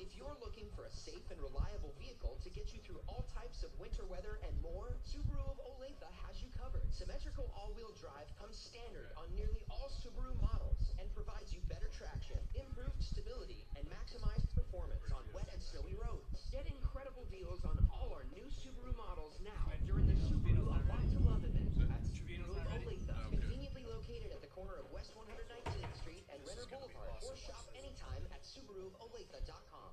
If you're looking for a safe and reliable vehicle to get you through all types of winter weather and more, Subaru of Olathe has you covered. Symmetrical all-wheel drive comes standard on nearly all Subaru models and provides you better traction, improved stability, and maximized performance on wet and snowy roads. Get incredible deals on all our new Subaru models now during the Subaru A Lot to Love event at Subaru of Olathe, conveniently located at the corner of West 119th Street and Renner Boulevard, or shop anytime at SubaruofOlathe.com.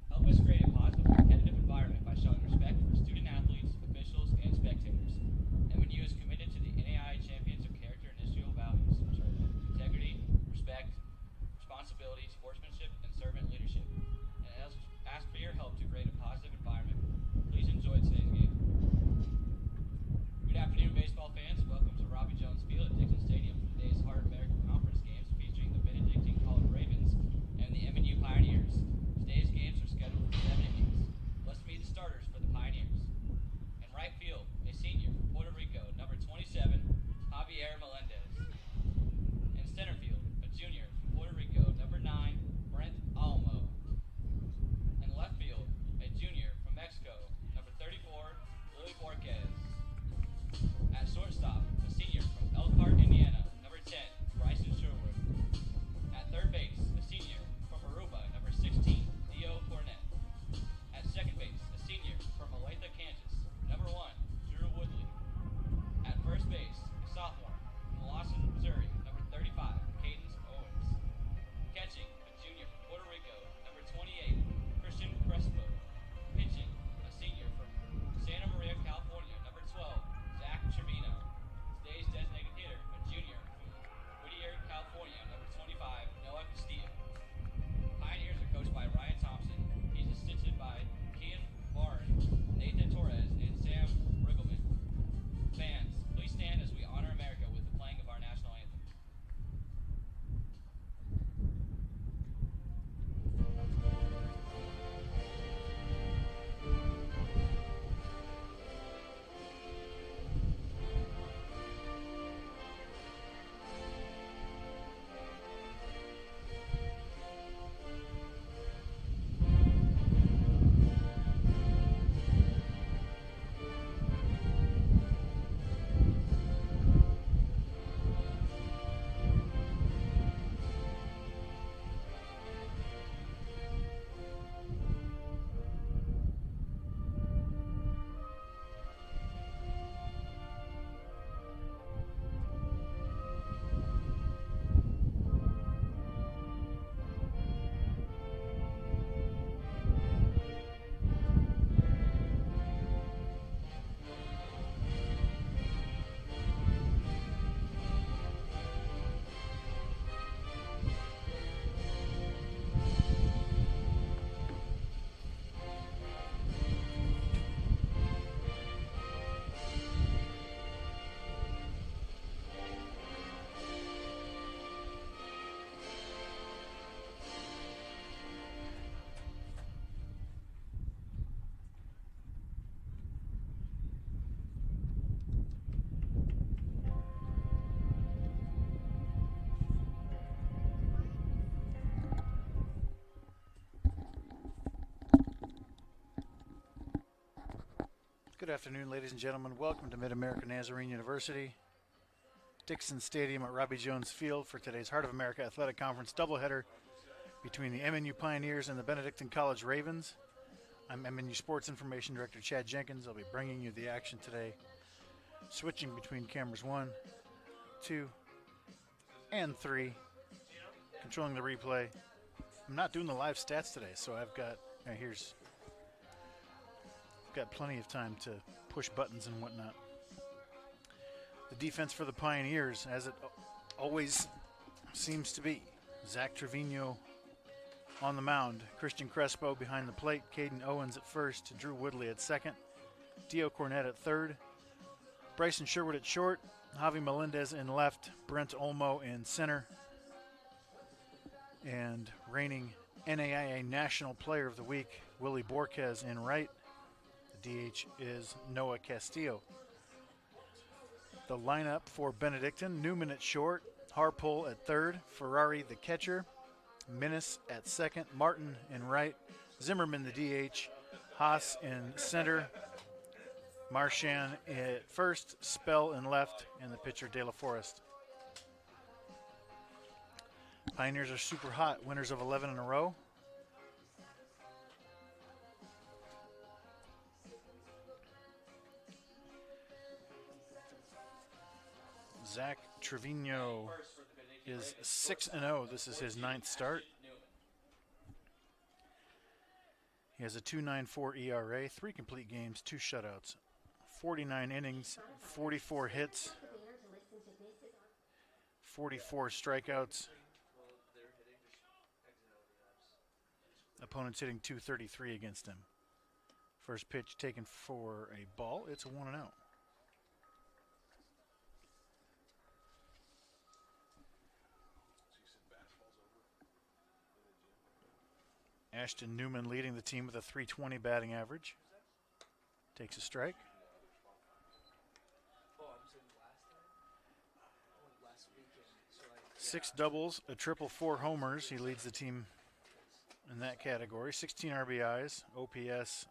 Help us create a positive, competitive environment by showing respect for student athletes, officials, and spectators. MNU is committed to the NAI champions of character and institutional values, which are integrity, respect, responsibility, sportsmanship, and servant leadership. And ask for your help to create a positive environment. Please enjoy today's game. Good afternoon, baseball fans. Welcome to Robbie Jones Field at Dixon Stadium for today's Hard American Conference games featuring the Benedictine College Ravens and the MNU Pioneers. Today's games are scheduled for 7 innings. Let's meet the starters for the Pioneers. In right field, a senior from Puerto Rico, number 27, Javier afternoon, ladies and gentlemen. Welcome to Mid-America Nazarene University, Dixon Stadium at Robbie Jones Field for today's Heart of America Athletic Conference doubleheader between the MNU Pioneers and the Benedictine College Ravens. I'm MNU Sports Information Director Chad Jenkins. I'll be bringing you the action today, switching between cameras 1, 2, and 3, controlling the replay. I'm not doing the live stats today, so I've got plenty of time to push buttons and whatnot. The defense for the Pioneers, as it always seems to be. Zach Trevino on the mound. Christian Crespo behind the plate. Caden Owens at first. Drew Woodley at second. Dio Cornett at third. Bryson Sherwood at short. Javi Melendez in left. Brent Olmo in center. And reigning NAIA National Player of the Week, Willie Borquez in right. DH is Noah Castillo. The lineup for Benedictine: Newman at short, Harpole at third, Ferrari the catcher, Minnis at second, Martin in right, Zimmerman the DH, Haas in center, Marchand at first, Spell in left, and the pitcher De La Forest. Pioneers are super hot, winners of 11 in a row. Zach Trevino is 6-0. This is his 9th start. He has a 2.94 ERA, 3 complete games, 2 shutouts, 49 innings, 44 hits, 44 strikeouts. Opponents hitting .233 against him. First pitch taken for a ball. It's a 1-0. Ashton Newman leading the team with a .320 batting average. Takes a strike. Six doubles, a triple, 4 homers. He leads the team in that category. 16 RBIs, OPS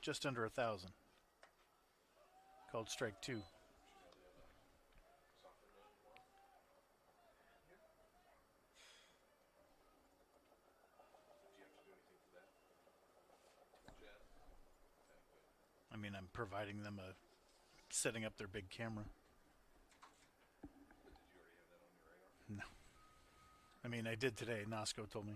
just under 1,000. Called strike 2. I mean, I'm providing them setting up their big camera. No. I mean, I did today. Nosco told me.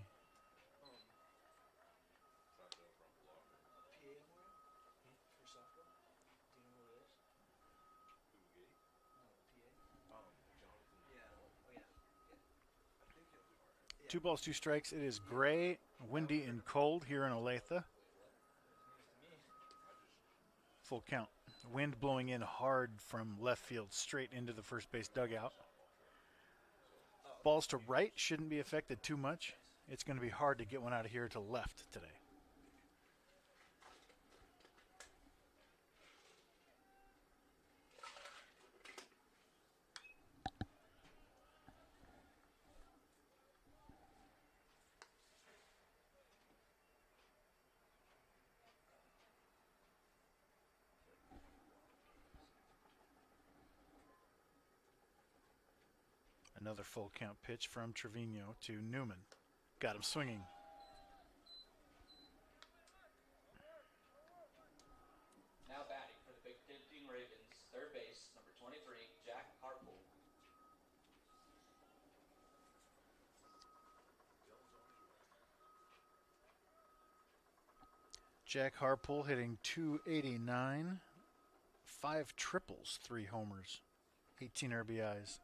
Two balls, 2 strikes. It is gray, windy, and cold here in Olathe. Full count. Wind blowing in hard from left field straight into the first base dugout. Balls to right shouldn't be affected too much. It's going to be hard to get one out of here to left today. Another full count pitch from Trevino to Newman. Got him swinging. Now batting for the Benedictine Ravens, third base, number 23, Jack Harpole. Jack Harpole hitting .289, 5 triples, 3 homers, 18 RBIs.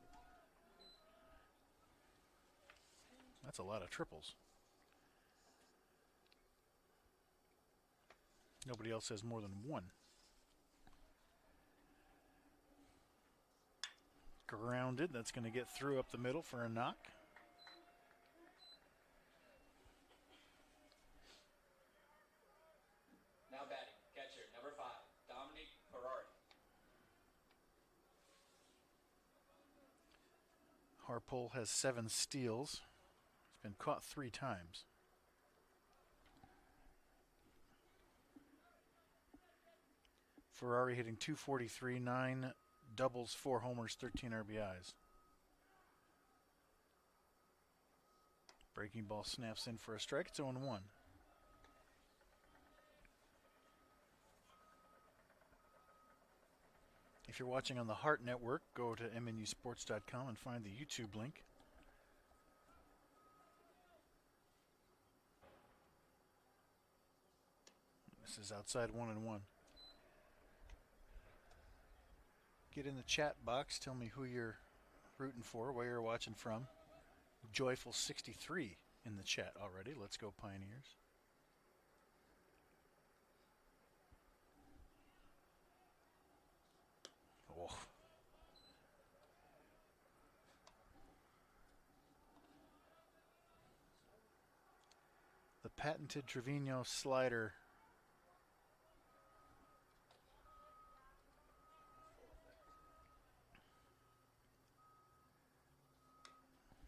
That's a lot of triples. Nobody else has more than 1. Grounded. That's going to get through up the middle for a knock. Now batting, catcher, number 5, Dominic Ferrari. Harpole has 7 steals. He's been caught 3 times. Ferrari hitting 243, 9 doubles, 4 homers, 13 RBIs. Breaking ball snaps in for a strike. It's 0-1. If you're watching on the Heart Network, go to MNUsports.com and find the YouTube link. This is outside 1-1. Get in the chat box. Tell me who you're rooting for, where you're watching from. Joyful 63 in the chat already. Let's go Pioneers. Oh. The patented Trevino slider.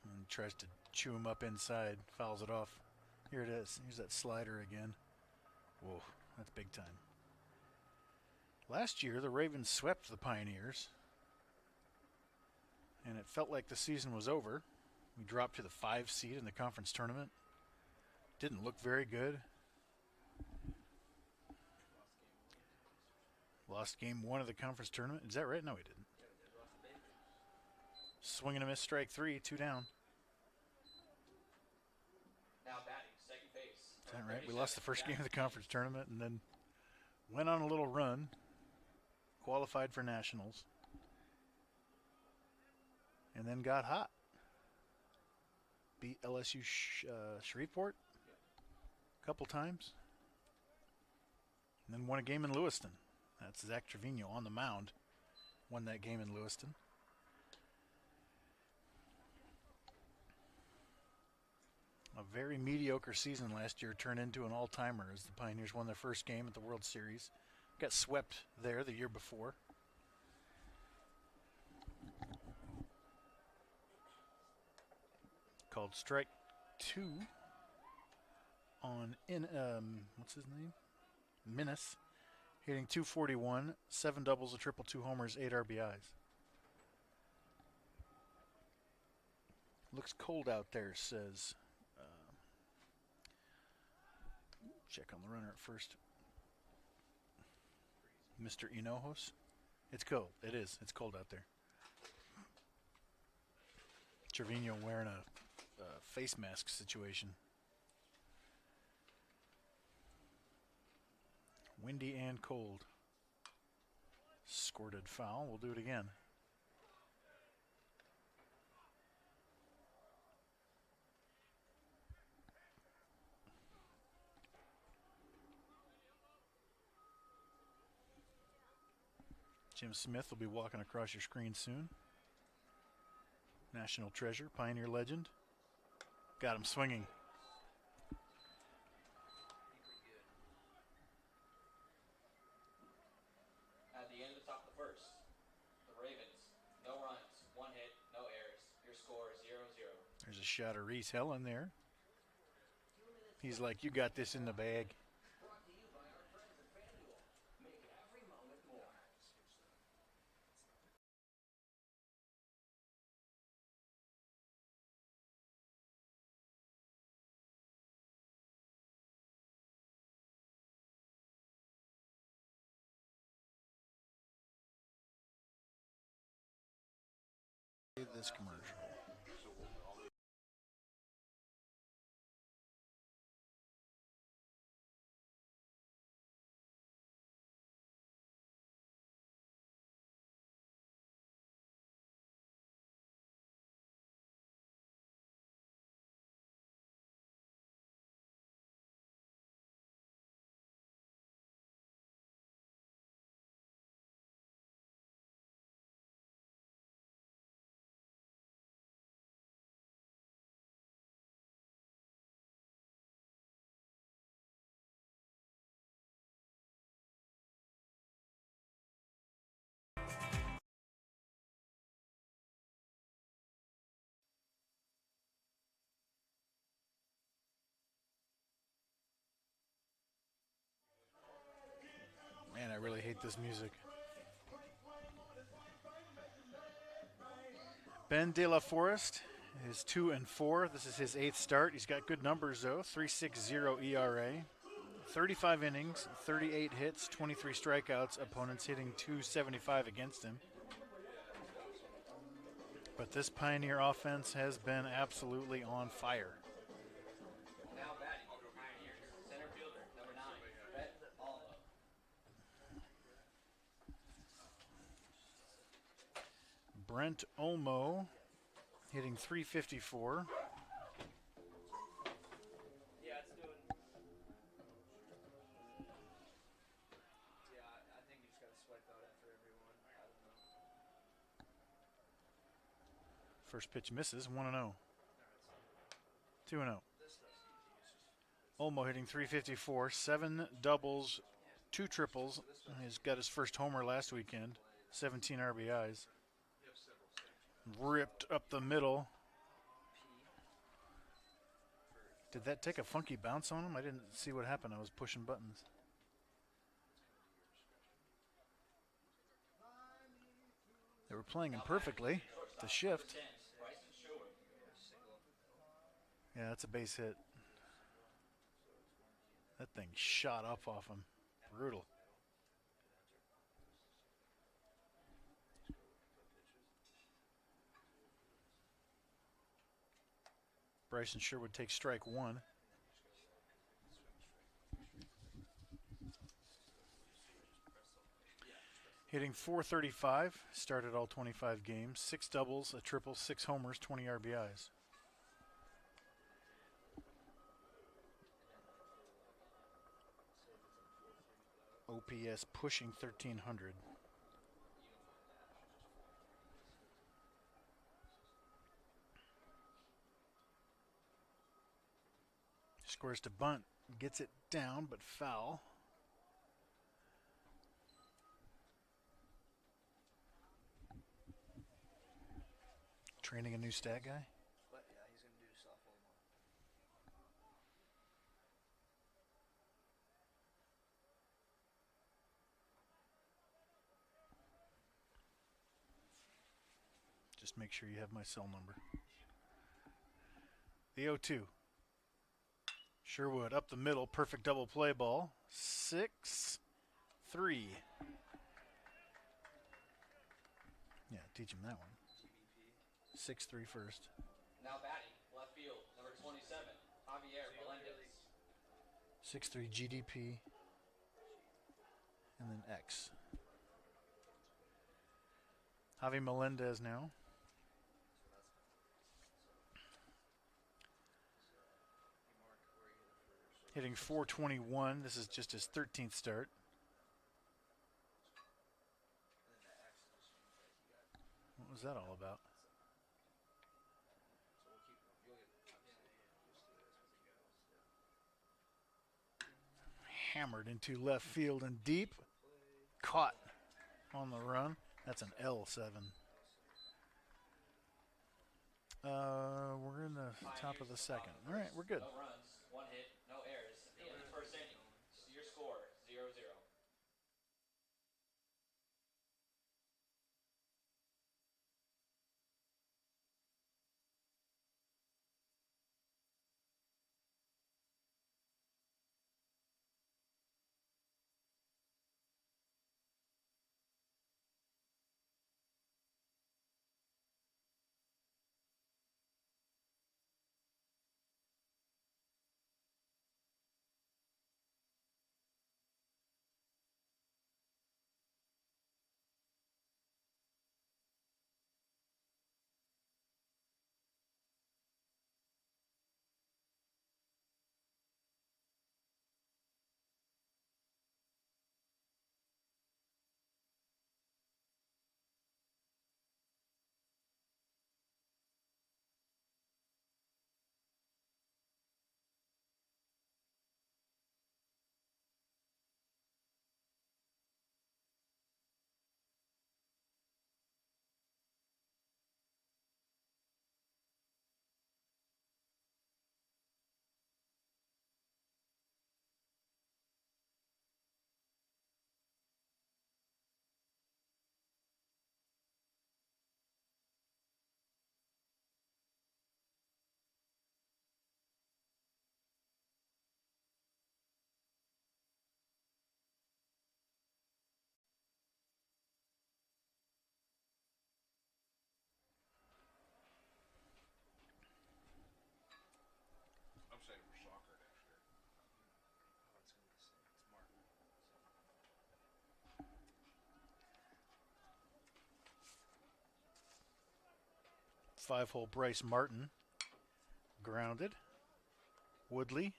And tries to chew him up inside, fouls it off. Here it is. Here's that slider again. Whoa, that's big time. Last year, the Ravens swept the Pioneers, and it felt like the season was over. We dropped to the 5 seed in the conference tournament. Didn't look very good. Lost game 1 of the conference tournament. Is that right? No, we didn't. Swing and a miss, strike 3, 2 down. Now batting, second base. Is that right? We lost the first game of the conference tournament and then went on a little run. Qualified for nationals. And then got hot. Beat LSU Shreveport a couple times. And then won a game in Lewiston. That's Zach Trevino on the mound. Won that game in Lewiston. A very mediocre season last year turned into an all-timer as the Pioneers won their first game at the World Series. Got swept there the year before. Called strike 2 on what's his name? Minnis, hitting 241, 7 doubles, a triple, 2 homers, 8 RBIs. Looks cold out there, says. Check on the runner at first. Mr. Hinojos. It's cold. It is. It's cold out there. Trevino wearing a face mask situation. Windy and cold. Squirted foul. We'll do it again. Jim Smith will be walking across your screen soon. National treasure, Pioneer legend. Got him swinging. At the end of the top of the first, the Ravens, no runs, 1 hit, no errors. Your score is 0-0. There's a shot of Reese Helen there. He's like, you got this in the bag. This commercial. I really hate this music. Ben De La Forest is 2-4. This is his 8th start. He's got good numbers though. 3.60 ERA, 35 innings, 38 hits, 23 strikeouts. Opponents hitting .275 against him. But this Pioneer offense has been absolutely on fire. Now batting, Pioneers, center fielder, number 9, Brett Alma. Brent Olmo hitting .354. Yeah, it's doing. Yeah, I think you just got to swipe out after everyone. I don't know. First pitch misses, 1-0. 2-0. Olmo hitting .354, 7 doubles, 2 triples. He's got his first homer last weekend, 17 RBIs. Ripped up the middle. Did that take a funky bounce on him? I didn't see what happened. I was pushing buttons. They were playing him perfectly. The shift. Yeah, that's a base hit. That thing shot up off him. Brutal. Bryson Sherwood takes strike 1. Hitting .435, started all 25 games, 6 doubles, a triple, 6 homers, 20 RBIs. OPS pushing 1,300. Scores to bunt, gets it down, but foul. Training a new stat guy? But yeah, he's going to do softball more. Just make sure you have my cell number. The 0-2. Sherwood up the middle, perfect double play ball. 6-3. Yeah, teach him that one. 6-3 first. Now batting, left field, number 27, Javier Melendez. 6-3 GDP. And then X. Javi Melendez now. Hitting .421. This is just his 13th start. What was that all about? Hammered into left field and deep. Caught on the run. That's an L7. We're in the top of the second. All right, we're good. No runs, 1 hit, no errors. At the end of the first inning, your score 0-0. 5-hole Bryce Martin. Grounded. Woodley.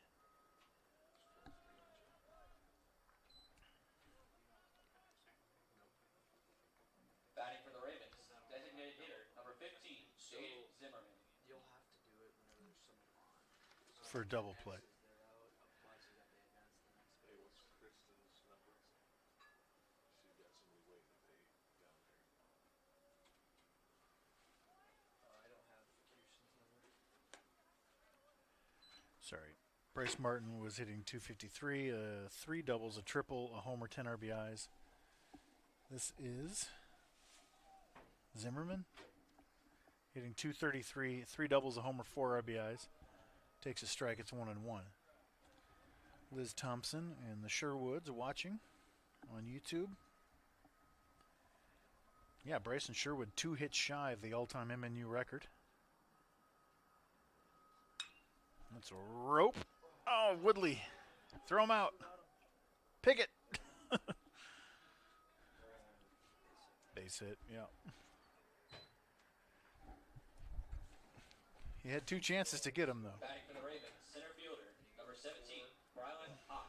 Batting for the Ravens, designated hitter, number 15, Jade Zimmerman. You'll have to do it whenever there's someone on. So For a double play. X's, they're out. Plus, you got the advance the next Hey, bit. what's Kristen's number? She's got somebody waiting to pay down there. I don't have Kirsten's number. Sorry. Bryce Martin was hitting 253, 3 doubles, a triple, a homer, 10 RBIs. This is Zimmerman hitting 233, 3 doubles, a homer, 4 RBIs. Takes a strike, it's 1-1. Liz Thompson and the Sherwoods watching on YouTube. Yeah, Bryson Sherwood 2 hits shy of the all-time MNU record. That's a rope. Oh, Woodley. Throw him out. Pick it. Base hit, yeah. He had 2 chances to get him, though. Batting for the Ravens, center fielder, number 17, Brylan Haas.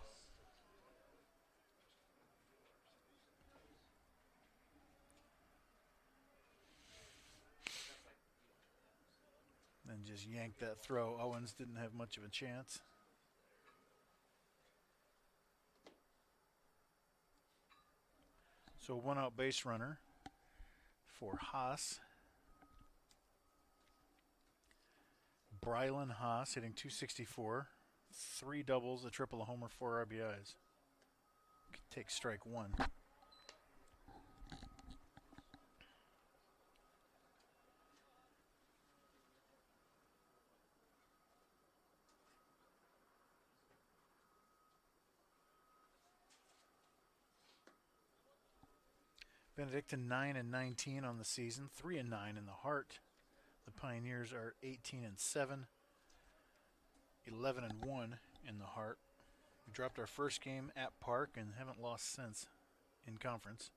And just yanked that throw. Owens didn't have much of a chance. So 1 out base runner for Haas. Brylan Haas hitting 264. 3 doubles, a triple, a homer, 4 RBIs. Take strike 1. Benedictine 9-19 on the season, 3-9 in the heart. The Pioneers are 18-7, 11-1 in the heart. We dropped our first game at Park and haven't lost since in conference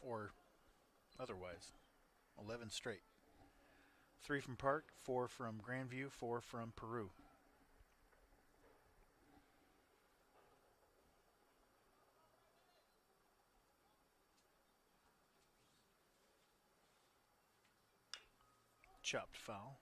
or otherwise. 11 straight. 3 from Park, 4 from Grandview, 4 from Peru. Chopped foul.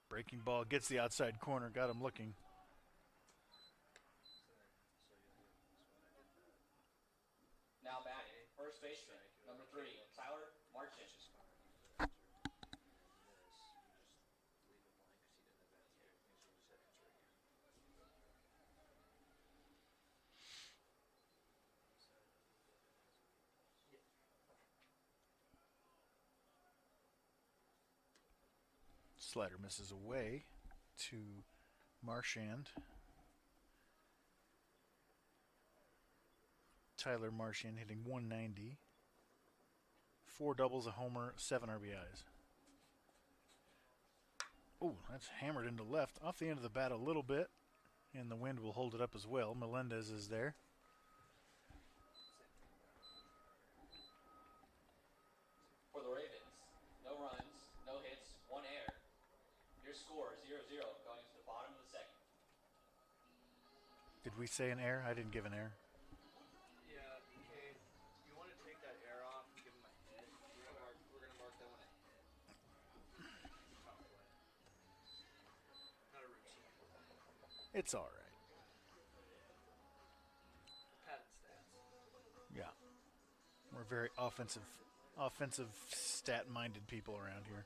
Breaking ball gets the outside corner, got him looking. Now batting, first baseman, number 3, Tyler Marchin. Slider misses away to Marchand. Tyler Marchand hitting 190. 4 doubles, a homer, 7 RBIs. Oh, that's hammered into left. Off the end of the bat a little bit, and the wind will hold it up as well. Melendez is there. For the Ravens, no runs, no hits, 1 error. Your score 0-0 going to the bottom of the second. Did we say an error? I didn't give an error. Yeah, okay. You want to take that air off and give him a hit? We're gonna mark that one a hit. Tough play. Not a routine. It's all right. Patent stats. Yeah. We're very offensive stat-minded people around here.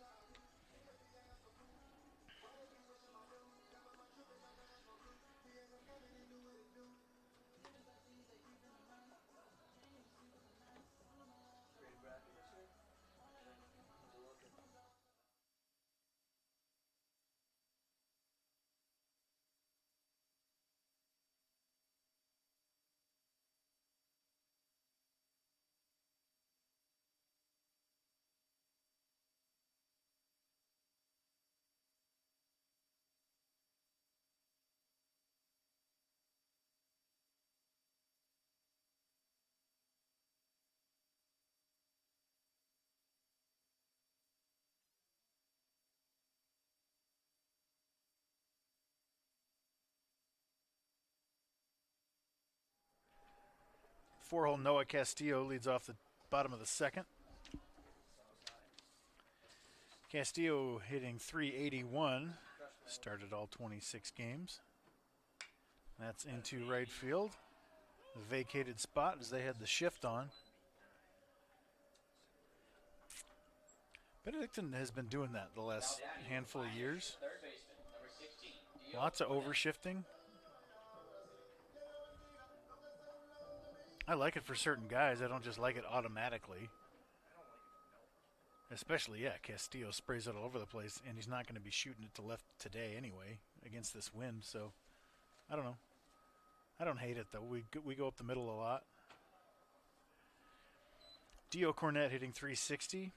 4-hole Noah Castillo leads off the bottom of the second. Castillo hitting .381. Started all 26 games. That's into right field. The vacated spot as they had the shift on. Benedictine has been doing that the last handful of years. Third baseman, number 16. Lots of overshifting. I like it for certain guys. I don't just like it automatically. Especially, yeah, Castillo sprays it all over the place, and he's not going to be shooting it to left today anyway against this wind. So, I don't know. I don't hate it, though. We go up the middle a lot. Dio Cornette hitting .360.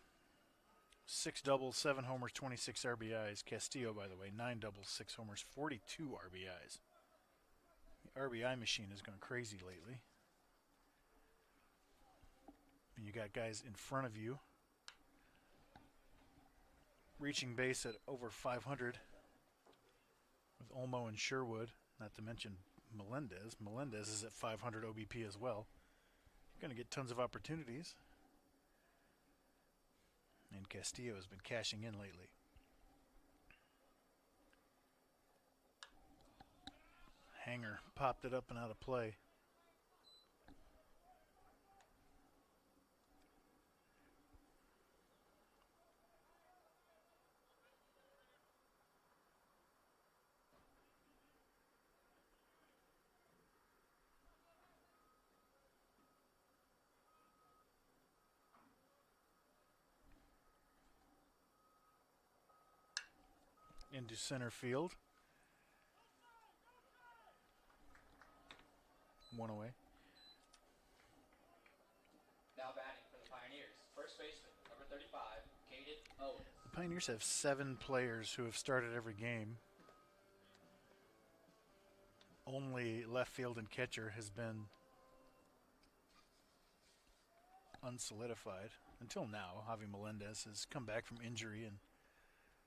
6 doubles, 7 homers, 26 RBIs. Castillo, by the way, 9 doubles, 6 homers, 42 RBIs. The RBI machine has gone crazy lately. And you got guys in front of you reaching base at over 500 with Olmo and Sherwood, not to mention Melendez. Melendez is at 500 OBP as well. You're going to get tons of opportunities. And Castillo has been cashing in lately. Hanger popped it up and out of play. Into center field. One away. Now batting for the Pioneers. First baseman, number 35, Caden Owens. The Pioneers have 7 players who have started every game. Only left field and catcher has been unsolidified until now. Javi Melendez has come back from injury and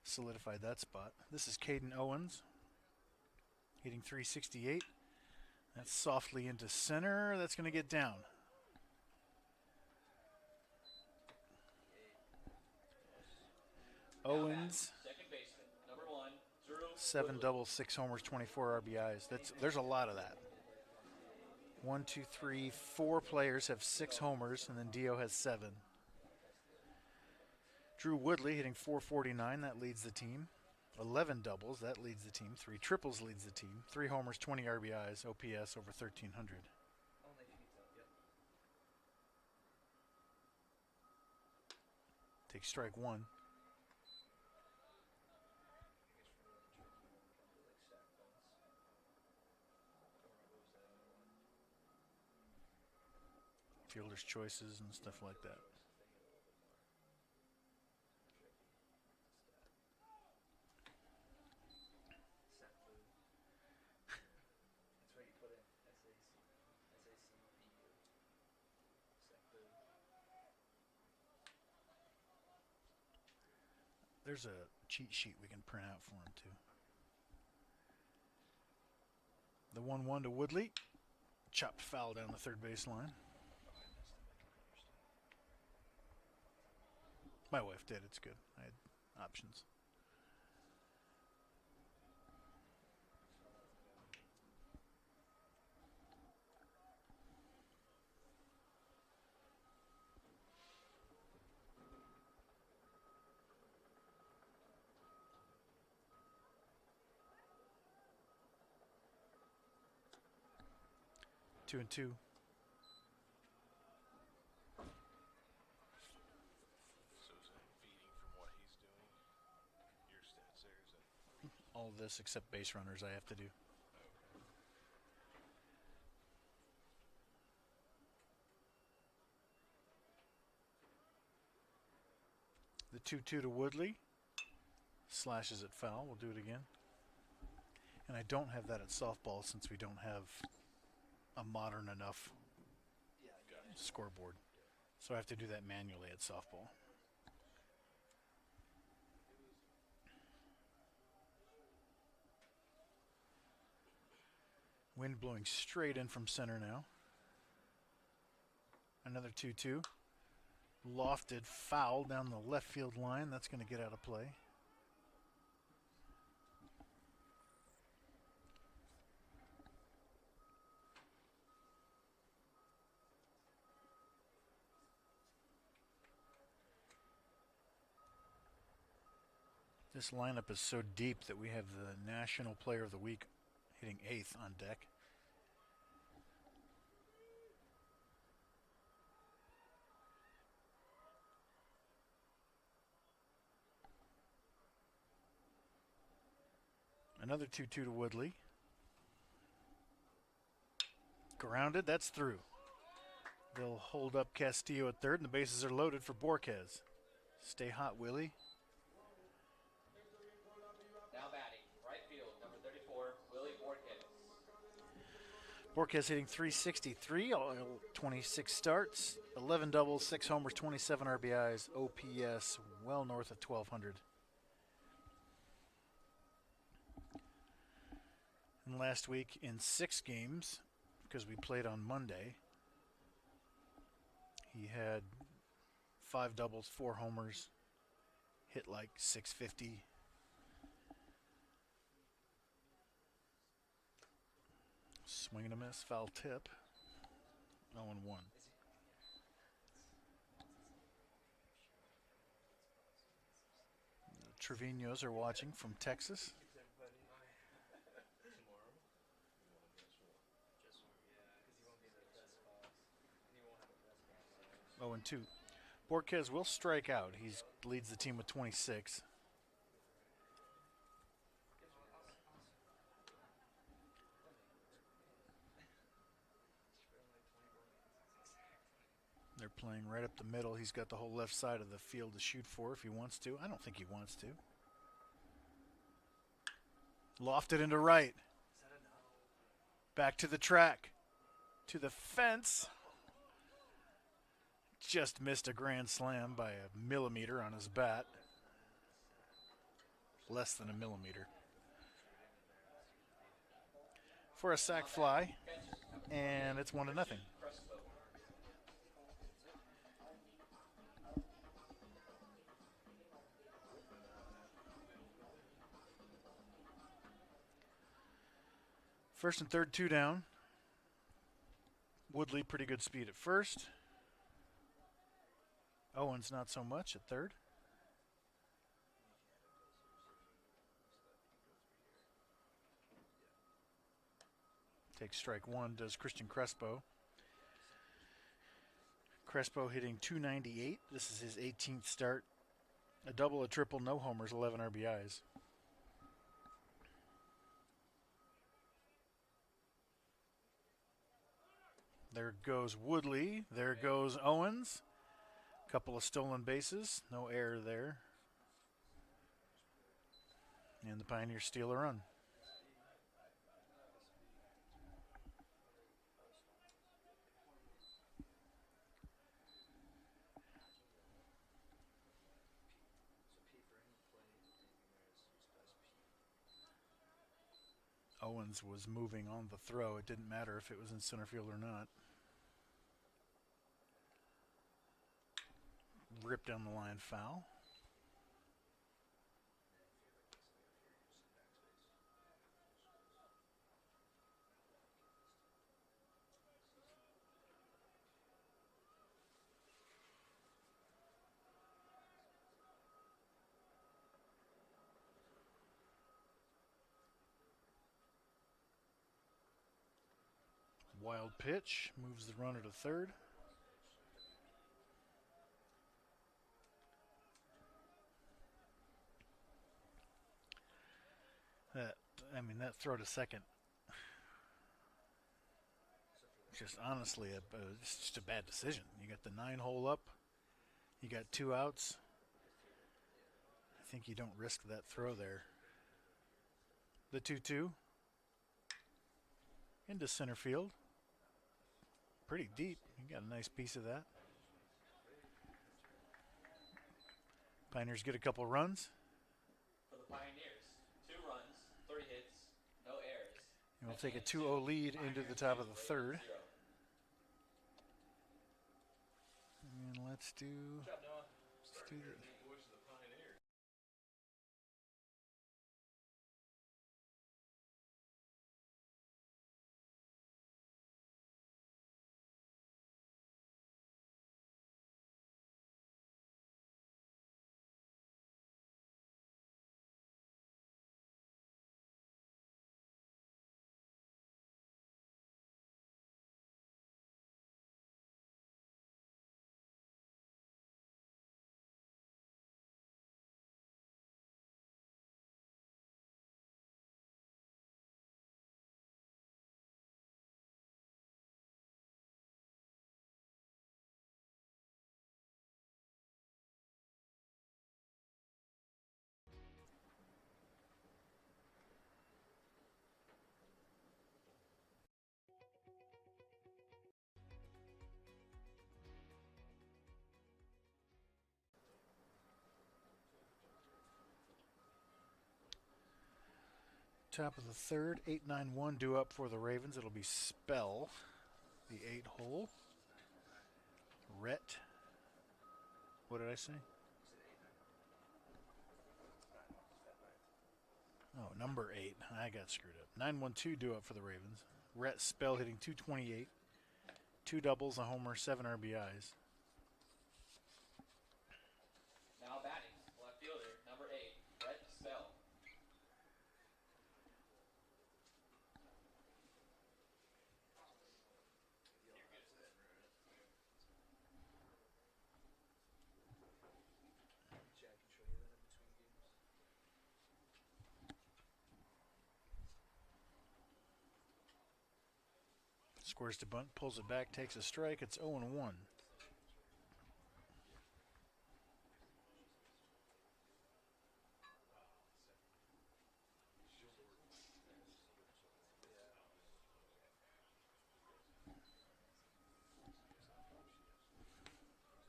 solidified that spot. This is Caden Owens hitting .368. That's softly into center. That's going to get down. Owens, Second baseman, number 1, Drew 7 doubles, 6 homers, 24 RBIs. There's a lot of that. 1, 2, 3, 4 players have 6 homers, and then Dio has 7. Drew Woodley hitting .449, that leads the team. 11 doubles, that leads the team. 3 triples leads the team. 3 homers, 20 RBIs, OPS over 1,300. Take strike 1. Fielder's choices and stuff like that. There's a cheat sheet we can print out for him too. The 1-1 to Woodley. Chopped foul down the third baseline. My wife did. It's good. I had options. Two and two. So is that feeding from what he's doing? Your stats there, is that? All of this except base runners I have to do. The 2-2 to Woodley. Slashes it foul. We'll do it again. And I don't have that at softball since we don't have a modern enough scoreboard. So I have to do that manually at softball. Wind blowing straight in from center now. Another 2-2. Lofted foul down the left field line. That's going to get out of play. This lineup is so deep that we have the National Player of the Week hitting 8th on deck. Another 2-2 to Woodley. Grounded, that's through. They'll hold up Castillo at third, and the bases are loaded for Borquez. Stay hot, Willie. Now batting, right field, number 34, Willie Borquez. Borquez hitting .363, all 26 starts, 11 doubles, 6 homers, 27 RBIs, OPS well north of 1,200. And last week in 6 games, because we played on Monday, he had 5 doubles, 4 homers, hit like .650. Swing and a miss, foul tip. 0-1. The Trevino's are watching from Texas. 0-2. Borquez will strike out. He leads the team with 26. They're playing right up the middle. He's got the whole left side of the field to shoot for if he wants to. I don't think he wants to. Lofted into right. Back to the track. To the fence. Just missed a grand slam by a millimeter on his bat. Less than a millimeter. For a sac fly. And it's 1-0. First and third, 2 down. Woodley, pretty good speed at first. Owens, not so much at third. Takes strike 1, does Christian Crespo. Crespo hitting .298. This is his 18th start. A double, a triple, no homers, 11 RBIs. There goes Woodley. There goes Owens. Couple of stolen bases. No error there. And the Pioneers steal a run. Owens was moving on the throw. It didn't matter if it was in center field or not. Ripped down the line, foul. Wild pitch, moves the runner to third. That throw to second, just honestly, it's just a bad decision. You got the 9-hole up, you got 2 outs. I think you don't risk that throw there. The 2-2 into center field, pretty deep. You got a nice piece of that. Pioneers get a couple runs. For the Pioneers, 2 runs, 3 hits, no errors. And we'll take a 2-0 lead into the top of the third. Let's do Good job, Noah. the Voice of the pioneer. top of the third. 8-9-1 due up for the Ravens. It'll be Spell, the 8-hole. Rhett. What did I say? Oh, number 8. I got screwed up. 9-1-2 due up for the Ravens. Rhett Spell hitting 228. 2 doubles, a homer, 7 RBIs. Now batting, left fielder, number 8, Brett Spell. Jack can show you that in between games. Squares to bunt, pulls it back, takes a strike. It's 0-1.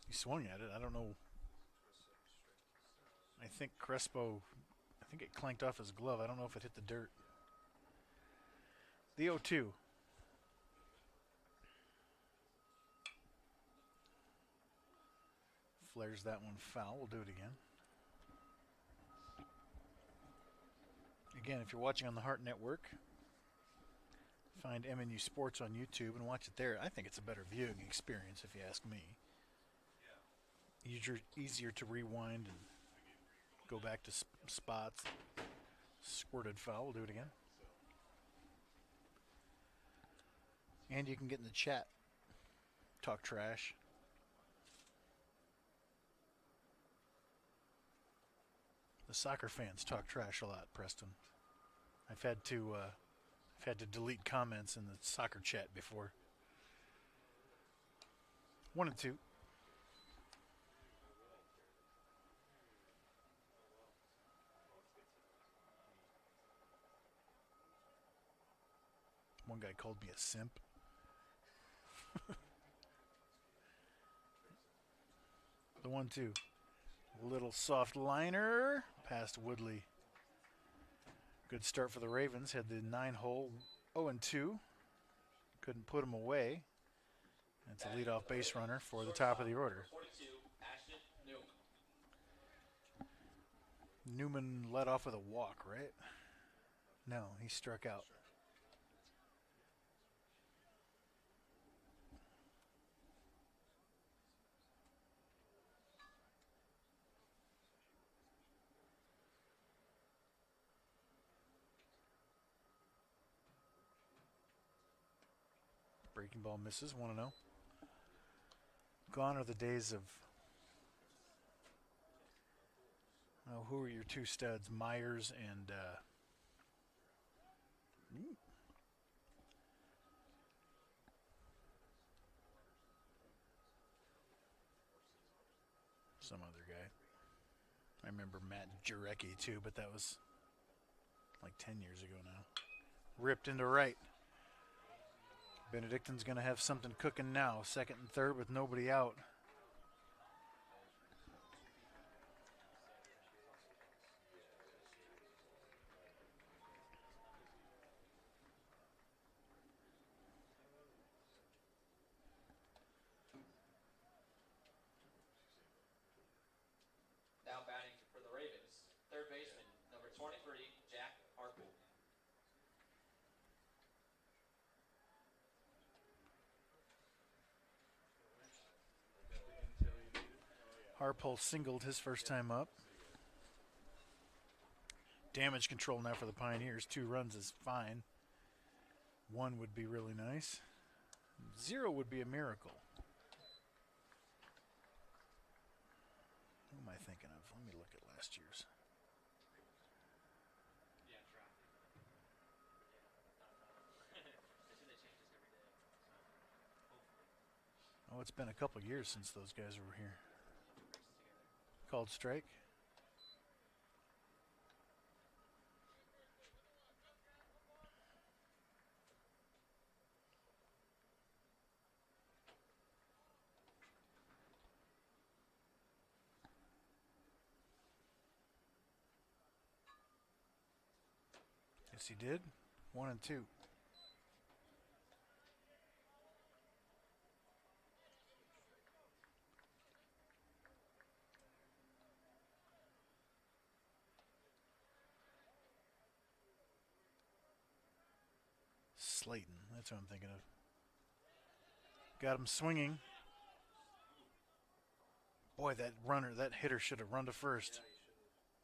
He swung at it. I don't know. I think Crespo, I think it clanked off his glove. I don't know if it hit the dirt. The 0-2. Flares that one foul. We'll do it again. Again, if you're watching on the Heart Network, find MNU Sports on YouTube and watch it there. I think it's a better viewing experience, if you ask me. Easier to rewind and go back to spots. Squirted foul. We'll do it again. And you can get in the chat. Talk trash. The soccer fans talk trash a lot, Preston. I've had to delete comments in the soccer chat before. 1-2. One guy called me a simp. The 1-2. Little soft liner past Woodley. Good start for the Ravens. Had the 9-hole 0-2. Couldn't put him away. That's a leadoff base runner for the top of the order. 42, Ashton Newman. Newman led off with a walk, right? No, he struck out. Breaking ball misses, 1-0. Gone are the days of, oh, who are your two studs, Myers and some other guy. I remember Matt Jurecki too, but that was like 10 years ago now. Ripped into right. Benedictine's going to have something cooking now. Second and third with nobody out. Harpole singled his first time up. Damage control now for the Pioneers. 2 runs is fine. 1 would be really nice. 0 would be a miracle. Who am I thinking of? Let me look at last year's. Yeah, traffic. Yeah, they say they change this every day. So, hopefully. Oh, it's been a couple years since those guys were here. Yeah, 2 races together. Called strike. Yes, he did. 1 and 2. Slayton, that's what I'm thinking of. Got him swinging. Boy, that hitter should have run to first.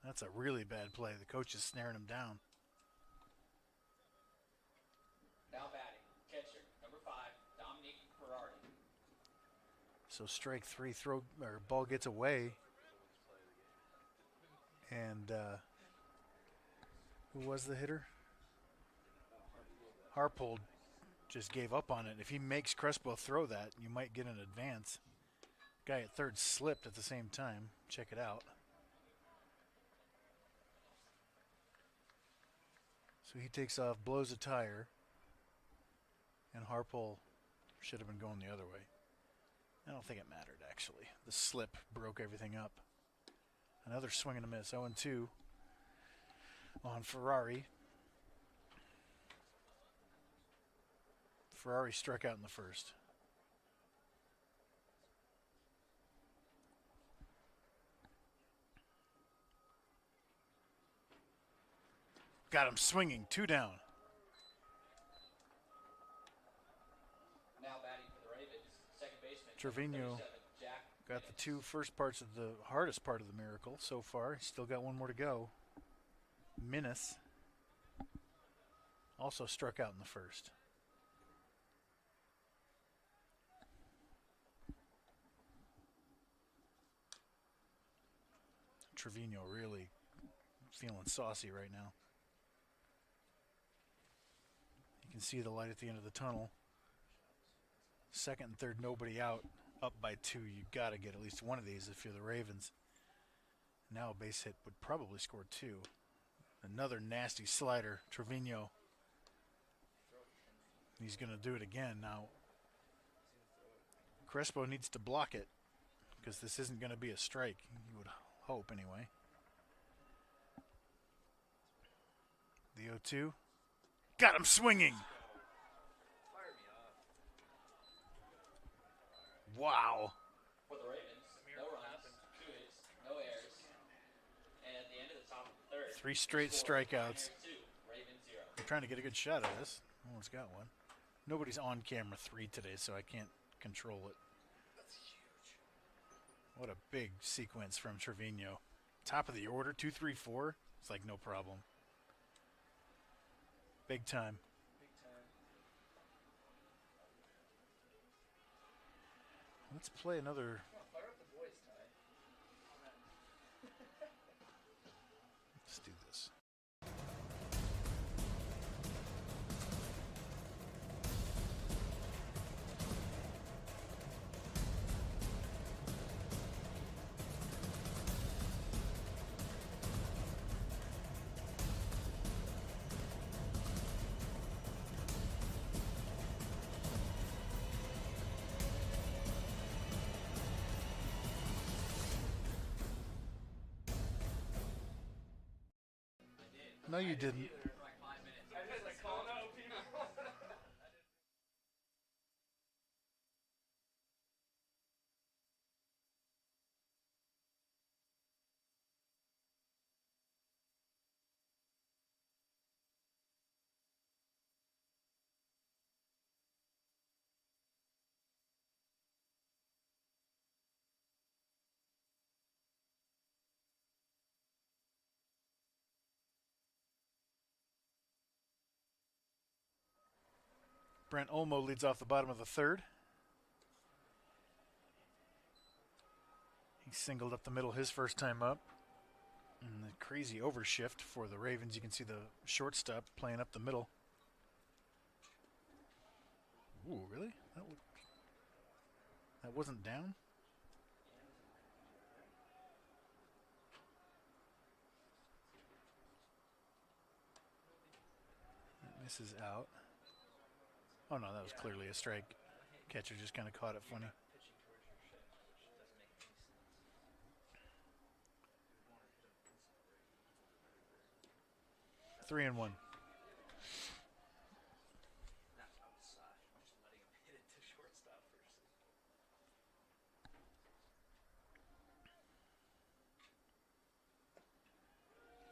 That's a really bad play. The coach is snaring him down. Now batting, catcher, number 5, Dominic Ferrari. So strike 3, ball gets away. And who was the hitter? Harpole just gave up on it. If he makes Crespo throw that, you might get an advance. Guy at third slipped at the same time. Check it out. So he takes off, blows a tire, and Harpole should have been going the other way. I don't think it mattered, actually. The slip broke everything up. Another swing and a miss. 0-2 on Ferrari. Ferrari struck out in the first. Got him swinging. 2 down. Now batting for the Ravens, second baseman. Trevino 37, Jack got the Minnis. 2 first parts of the hardest part of the miracle so far. Still got 1 more to go. Minnis also struck out in the first. Trevino really feeling saucy right now. You can see the light at the end of the tunnel. Second and third, nobody out. Up by 2, you got to get at least 1 of these if you're the Ravens. Now a base hit would probably score 2. Another nasty slider. Trevino. He's going to do it again. Now, Crespo needs to block it because this isn't going to be a strike. You would hope, anyway. The 0-2. Got him swinging. Wow. For the Ravens, no runs, 2 hits, no errors. And at the end of the top of the third, 3 straight score, strikeouts. Pioneers 2, Ravens 0. I'm trying to get a good shot of this. No one's got one. Nobody's on camera 3 today, so I can't control it. That's huge. What a big sequence from Trevino. Top of the order, 2, 3, 4. It's like no problem. Big time. Let's play another. Come on, fire up the boys, Ty. Let's do this. No, you didn't. For like 5 minutes. I just like calling out people. Brent Olmo leads off the bottom of the third. He singled up the middle his first time up. And the crazy overshift for the Ravens. You can see the shortstop playing up the middle. Ooh, really? That wasn't down? That misses out. Oh no, that was clearly a strike. Catcher just kind of caught it funny. 3-1.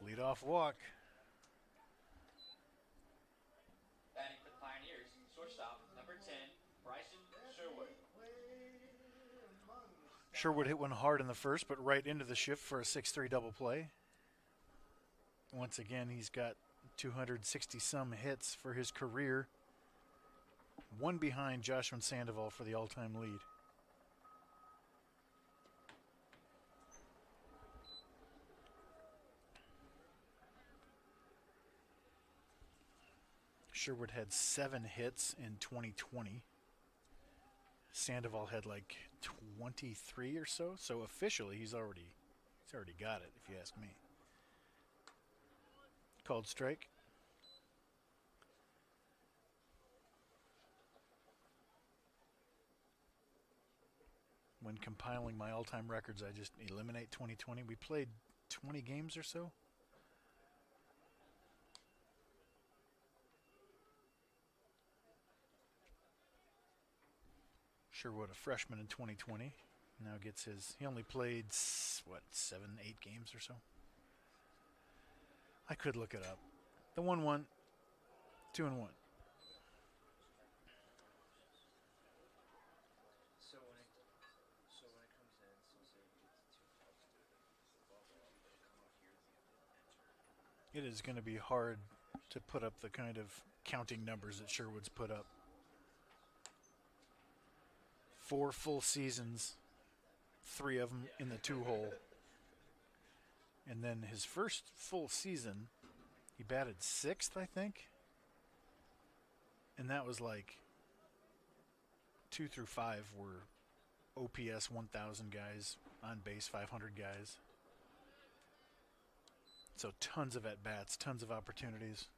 Leadoff walk. Batting for the Pioneers, shortstop, number 10, Bryson Sherwood. Sherwood hit one hard in the first, but right into the shift for a 6-3 double play. Once again, he's got 260-some hits for his career. One behind Joshua Sandoval for the all-time lead. Sherwood had 7 hits in 2020. Sandoval had like 23 or so. So officially, he's already got it, if you ask me. Called strike. When compiling my all-time records, I just eliminate 2020. We played 20 games or so. Sherwood, a freshman in 2020, now gets his. He only played, what, 7, 8 games or so? I could look it up. The 1-1, 2-1. So when it comes in, so say he gets 2 outs to the Buffalo, it'll come out here at the end and enter. It is going to be hard to put up the kind of counting numbers that Sherwood's put up. 4 full seasons, 3 of them in the 2-hole. And then his first full season, he batted 6th, I think. And that was like 2 through 5 were OPS 1,000 guys, on base 500 guys. So tons of at-bats, tons of opportunities.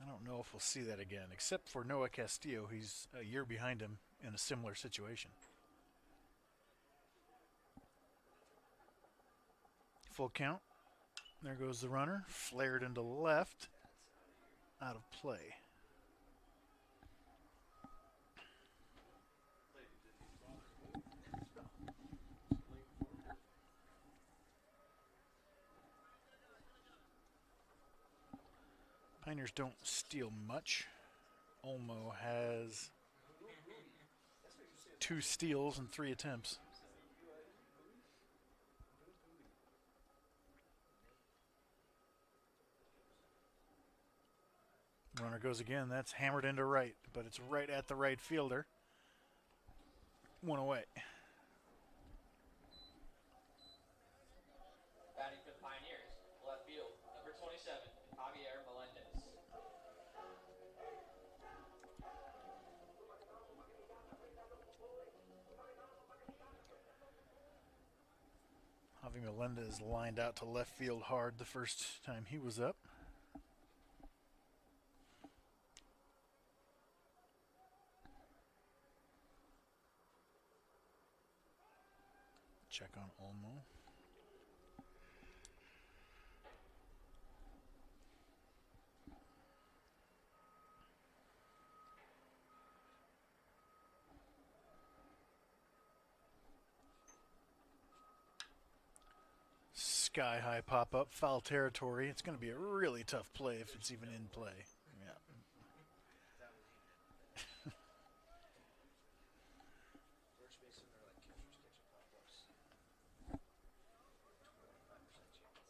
I don't know if we'll see that again, except for Noah Castillo. He's a year behind him in a similar situation. Full count. There goes the runner. Flared into left. Out of play. Pioneers don't steal much. Olmo has 2 steals and 3 attempts. Runner goes again. That's hammered into right, but it's right at the right fielder. 1 away. Batting for the Pioneers, left field, number 27, Javier Melendez. Javier Melendez lined out to left field hard the first time he was up. Check on Olmo. Sky high pop up, foul territory. It's going to be a really tough play if it's even in play. Yeah. First baseman are like catchers catching pop-ups. 25% chance.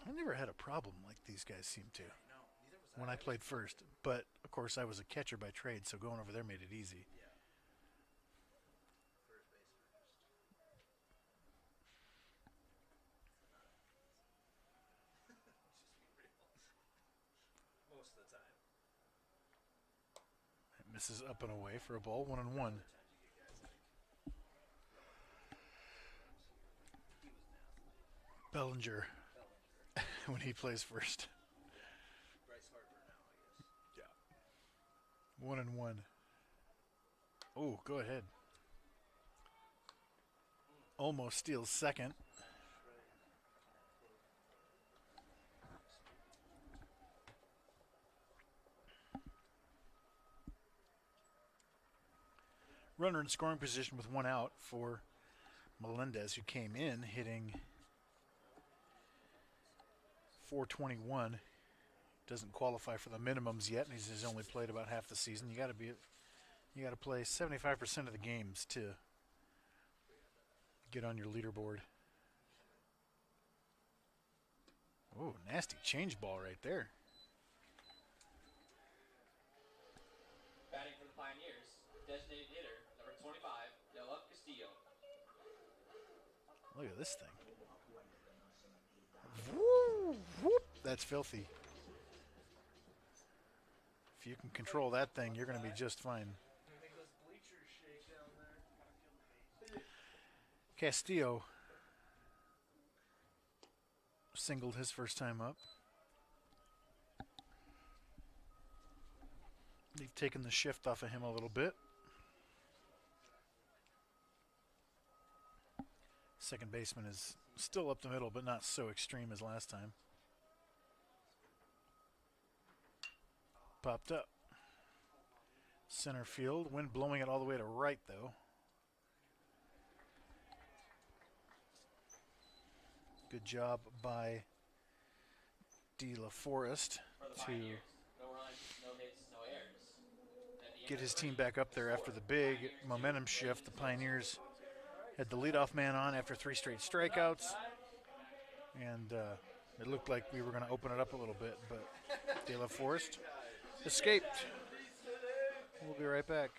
I never had a problem like these guys seem to. No, neither was when I played first. But, of course, I was a catcher by trade, so going over there made it easy. Yeah. First base first. Let's just be real. Most of the time. It misses up and away for a ball, 1-1. Other times you get guys like he was an athlete. Bellinger Bellinger. when he plays first. Bryce Harper now, I guess. Yeah. 1-1. Oh, go ahead. Almost steals second. Runner in scoring position with 1 out for Melendez, who came in hitting .421. Doesn't qualify for the minimums yet, and he's only played about half the season. You got to play 75% of the games to get on your leaderboard. Oh, nasty change ball right there. Batting for the Pioneers, designated hitter, number 25, Yellow Castillo. Look at this thing. Woo, whoop, that's filthy. If you can control that thing, you're going to be just fine. Make those bleachers shake down there. Castillo singled his first time up. They've taken the shift off of him a little bit. Second baseman is still up the middle, but not so extreme as last time. Popped up. Center field. Wind blowing it all the way to right, though. Good job by De La Forest to get his team back up there after the big momentum shift. The Pioneers had the leadoff man on after 3 straight strikeouts, and it looked like we were going to open it up a little bit, but De La Forest escaped. We'll be right back.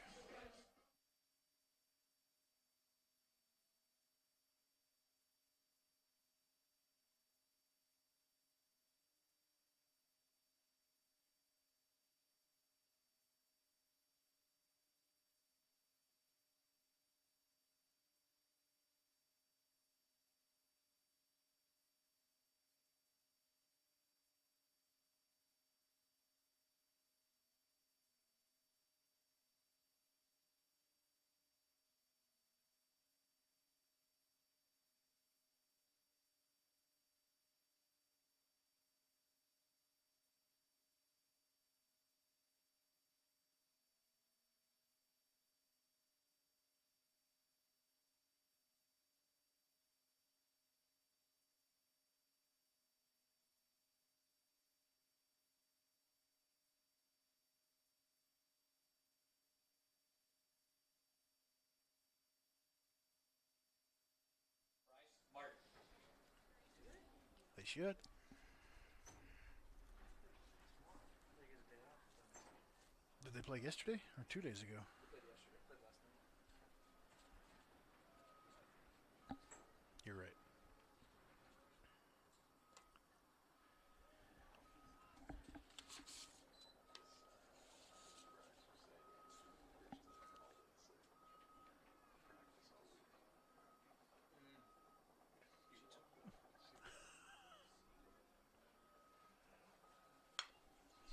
They should. Did they play yesterday or 2 days ago? Played yesterday. Played last night. You're right.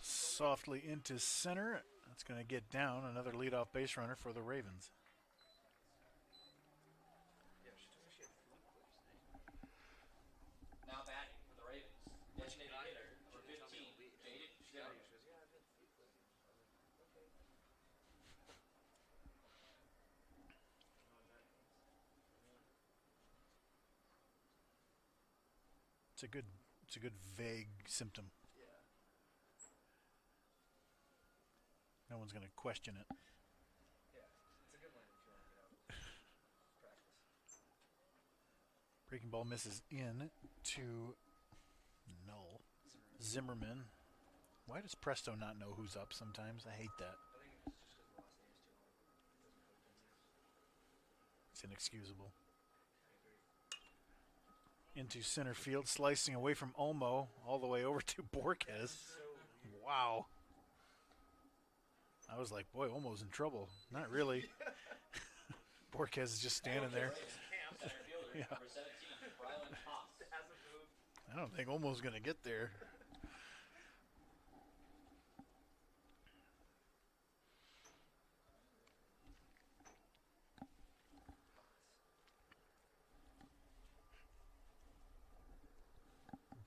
Softly into center. That's going to get down. Another leadoff base runner for the Ravens. Yeah, she told me she had flute clips. Now batting for the Ravens, designated hitter, number 15, Jaden She goes, Sherman. yeah, I've been flute clipping. I was like, okay. I don't know what that means. It's a good vague symptom. Yeah. No one's going to question it. Yeah. It's a good one if you want to get out. Practice. Breaking ball misses in to null. Zimmerman. Why does Presto not know who's up sometimes? I hate that. I think it's just because the last name's too long. It doesn't put it in there. It's inexcusable. I agree. Into center field, slicing away from Olmo, all the way over to Borges. So weird. Wow. I was like, boy, Olmo's in trouble. Not really. Borges is just standing there. Center fielder, Yeah. number 17, Brylan Haas. Hasn't moved. I don't think Olmo's going to get there.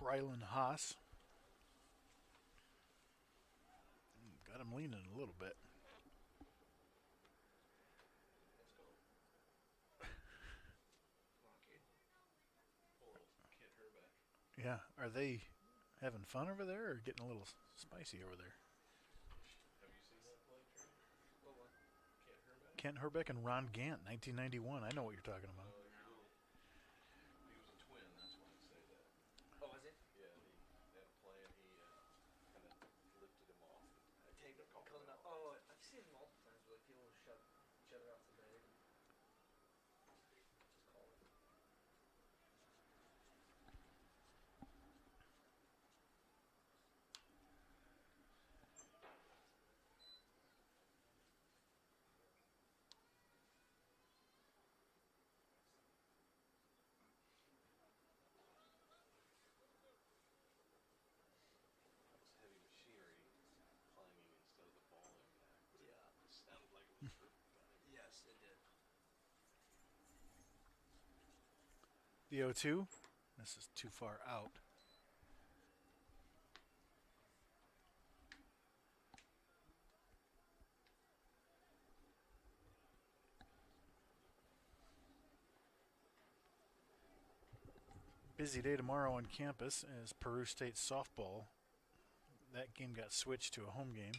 Brylan Haas. Got him leaning a little bit. Let's go. Come on, kid. Pull a little Kent Herbeck. Yeah. Are they having fun over there or getting a little spicy over there? Have you seen that play, Trey? What one? Kent Herbeck? Kent Herbeck and Ron Gant, 1991. I know what you're talking about. He was a twin, that's why I say that. Oh, was it? Yeah, he had a play and he kind of lifted him off. And Take they're calling called him him out. out. Oh, I've seen it multiple times where like people will shove each other off the bag and just call it. It's heavy machinery clanging instead of the ball impact. But Yeah. it sounded like it was perfect timing. Yes, it did. The 0-2. This is too far out. Busy day tomorrow on campus as Peru State softball. That game got switched to a home game.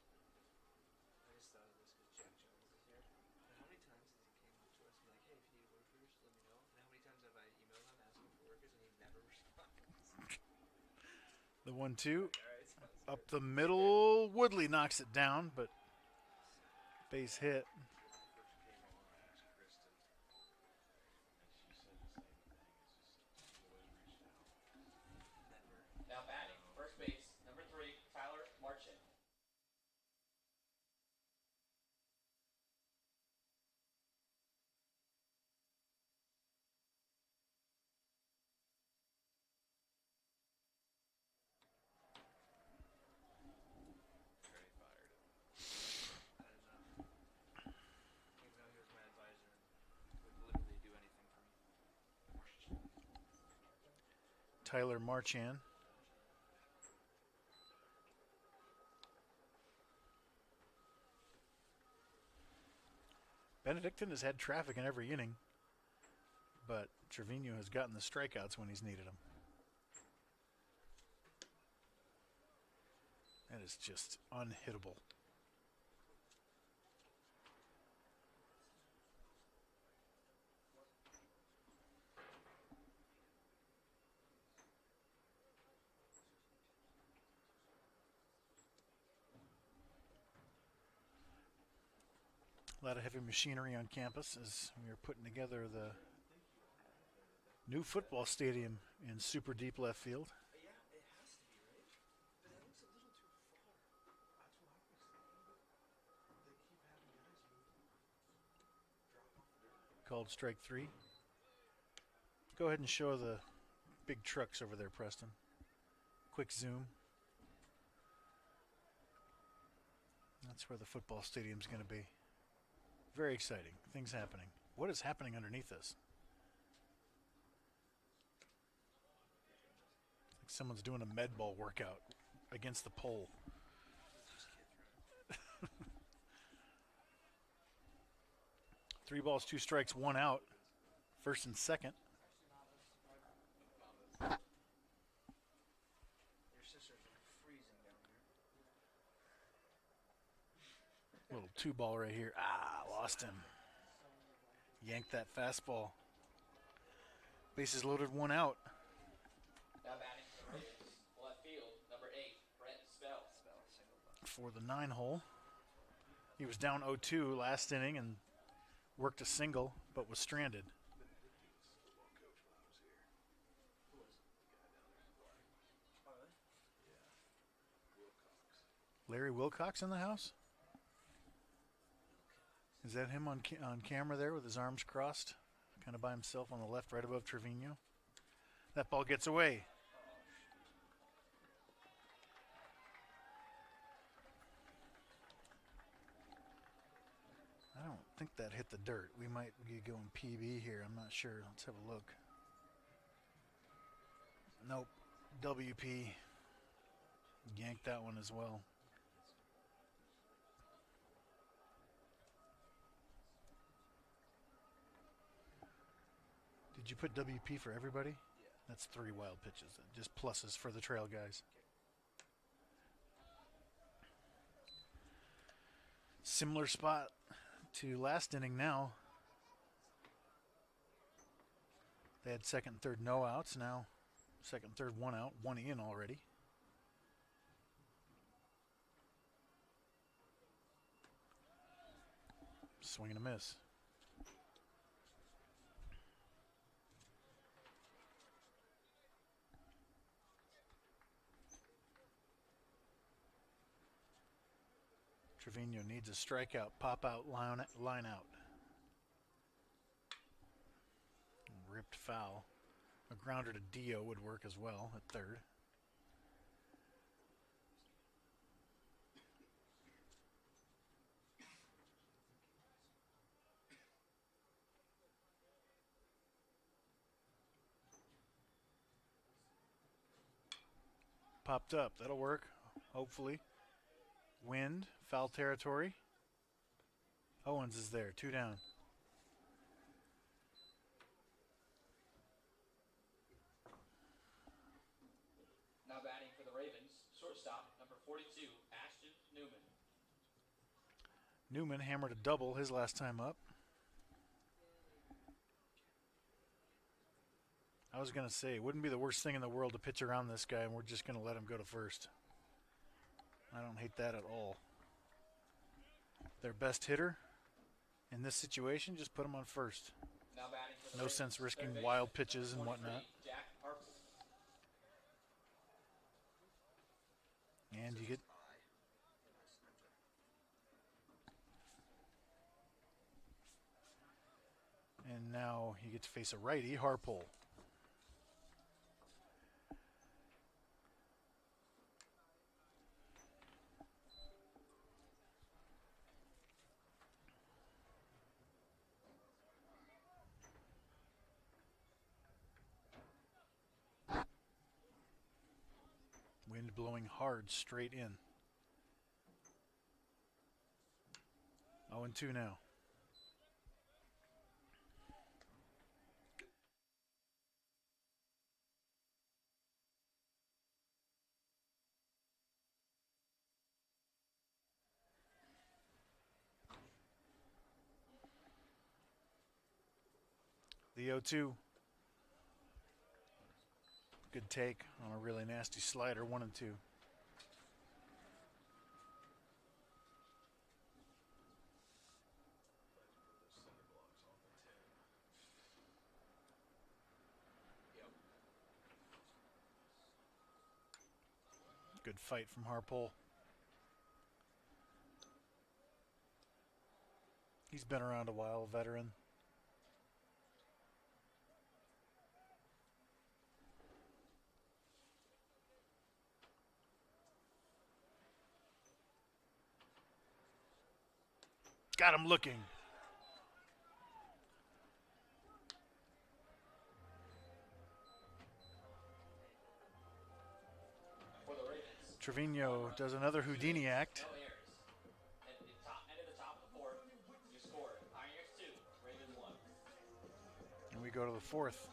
I just thought of this because Jack Jones is here. And how many times has he came up to us and be like, hey, if you need workers, let me know. And how many times have I emailed him asking for workers and he never responds? The 1-2 Alright, sounds up good. the middle. Woodley knocks it down, but base hit. When I first came on, I asked Kristen, and she said the same thing. It's just, she's always reached out. Never. Now batting, first base, number 3, Tyler Marchand. Trey fired him. Had enough. Even though he was my advisor and would literally do anything for me. Tyler Marchand. Benedictine has had traffic in every inning, but Trevino has gotten the strikeouts when he's needed them. That is just unhittable. A lot of heavy machinery on campus as we are putting together the new football stadium in super deep left field. Yeah, it has to be, right? But that looks a little too far. That's what I was thinking, but they keep having guys move, drop off dirt. Called strike 3. Go ahead and show the big trucks over there, Preston. Quick zoom. That's where the football stadium's going to be. Very exciting. Things happening. What is happening underneath this? It's like someone's doing a med ball workout against the pole. Just kid throwing. 3 balls, 2 strikes, 1 out. First and second. Little 2-ball right here. Ah, lost him. Yanked that fastball. Bases loaded, 1 out. Now batting for the Ravens, left field, number 8, Brent Spell. For the 9 hole. He was down 0-2 last inning and worked a single, but was stranded. Benedictine was the football coach when I was here. Who was it? The guy down there in black. Oh, really? Yeah. Wilcox. Larry Wilcox in the house? Is that him on camera there with his arms crossed? Kind of by himself on the left, right above Trevino. That ball gets away. I don't think that hit the dirt. We might be going PB here. I'm not sure. Let's have a look. Nope. WP. Yanked that one as well. Did you put WP for everybody? Yeah. That's 3 wild pitches. Just pluses for the trail guys. Similar spot to last inning now. They had second and third no outs. Now second and third 1 out. 1 in already. Swing and a miss. Trevino needs a strikeout, pop out, line out. Ripped foul. A grounder to Dio would work as well at third. Popped up. That'll work, hopefully. Wind, foul territory. Owens is there, 2 down. Now batting for the Ravens, shortstop, number 42, Ashton Newman. Newman hammered a double his last time up. I was going to say, it wouldn't be the worst thing in the world to pitch around this guy, and we're just going to let him go to first. I don't hate that at all. Their best hitter in this situation, just put him on first. Now batting for the No Ravens, sense risking third wild baseman, pitches and 23, whatnot. Jack Harper. And you get and now you get to face a righty, Harpole. Wind blowing hard straight in. 0-2 now. The 0-2. Good take on a really nasty slider, 1-2. Good fight from Harpole. He's been around a while, veteran. Got him looking. For the Ravens, Trevino does another Houdini act. no errors. At the top end of the top of the fourth, you scored Pioneers 2, Ravens 1. And we go to the fourth.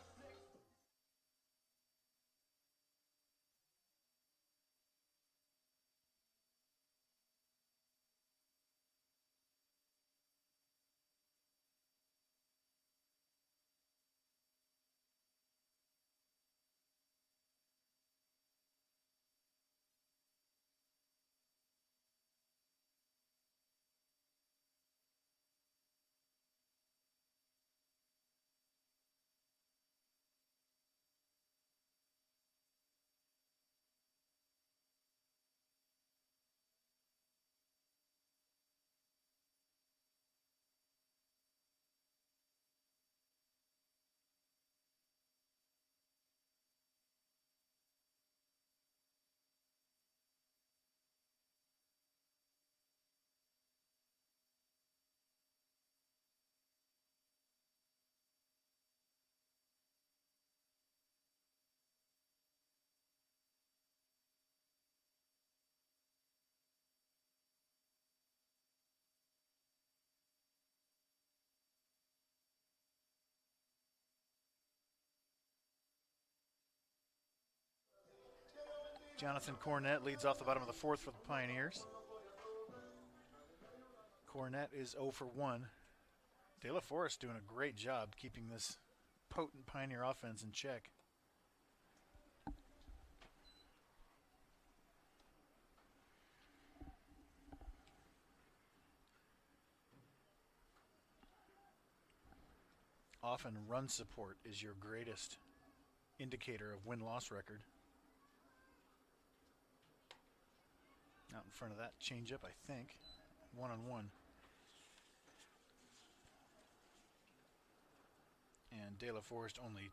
Jonathan Cornett leads off the bottom of the fourth for the Pioneers. Cornett is 0 for 1. De La Forest doing a great job keeping this potent Pioneer offense in check. Often run support is your greatest indicator of win-loss record. Out in front of that changeup, I think. 1-on-1. And De La Forest only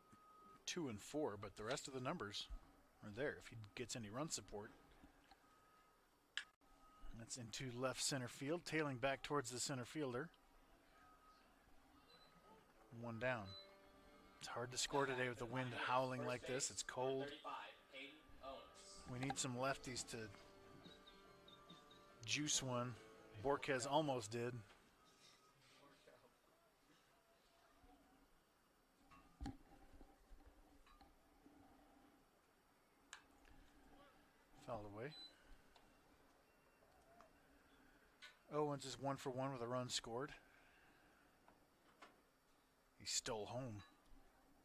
2 and 4, but the rest of the numbers are there if he gets any run support. That's into left center field, tailing back towards the center fielder. 1 down. It's hard to score today with the wind howling like this. It's cold. We need some lefties to juice one. Borquez almost did. Fouled away. Owens is 1 for 1 with a run scored. He stole home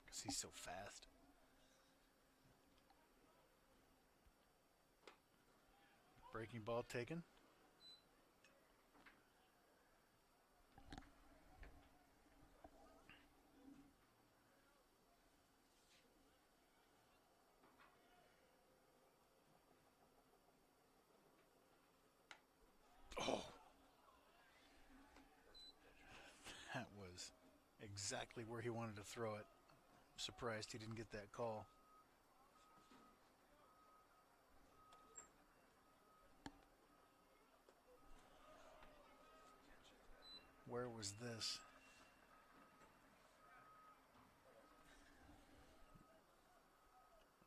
because he's so fast. Breaking ball taken. Oh. That was exactly where he wanted to throw it. I'm surprised he didn't get that call. Where was this?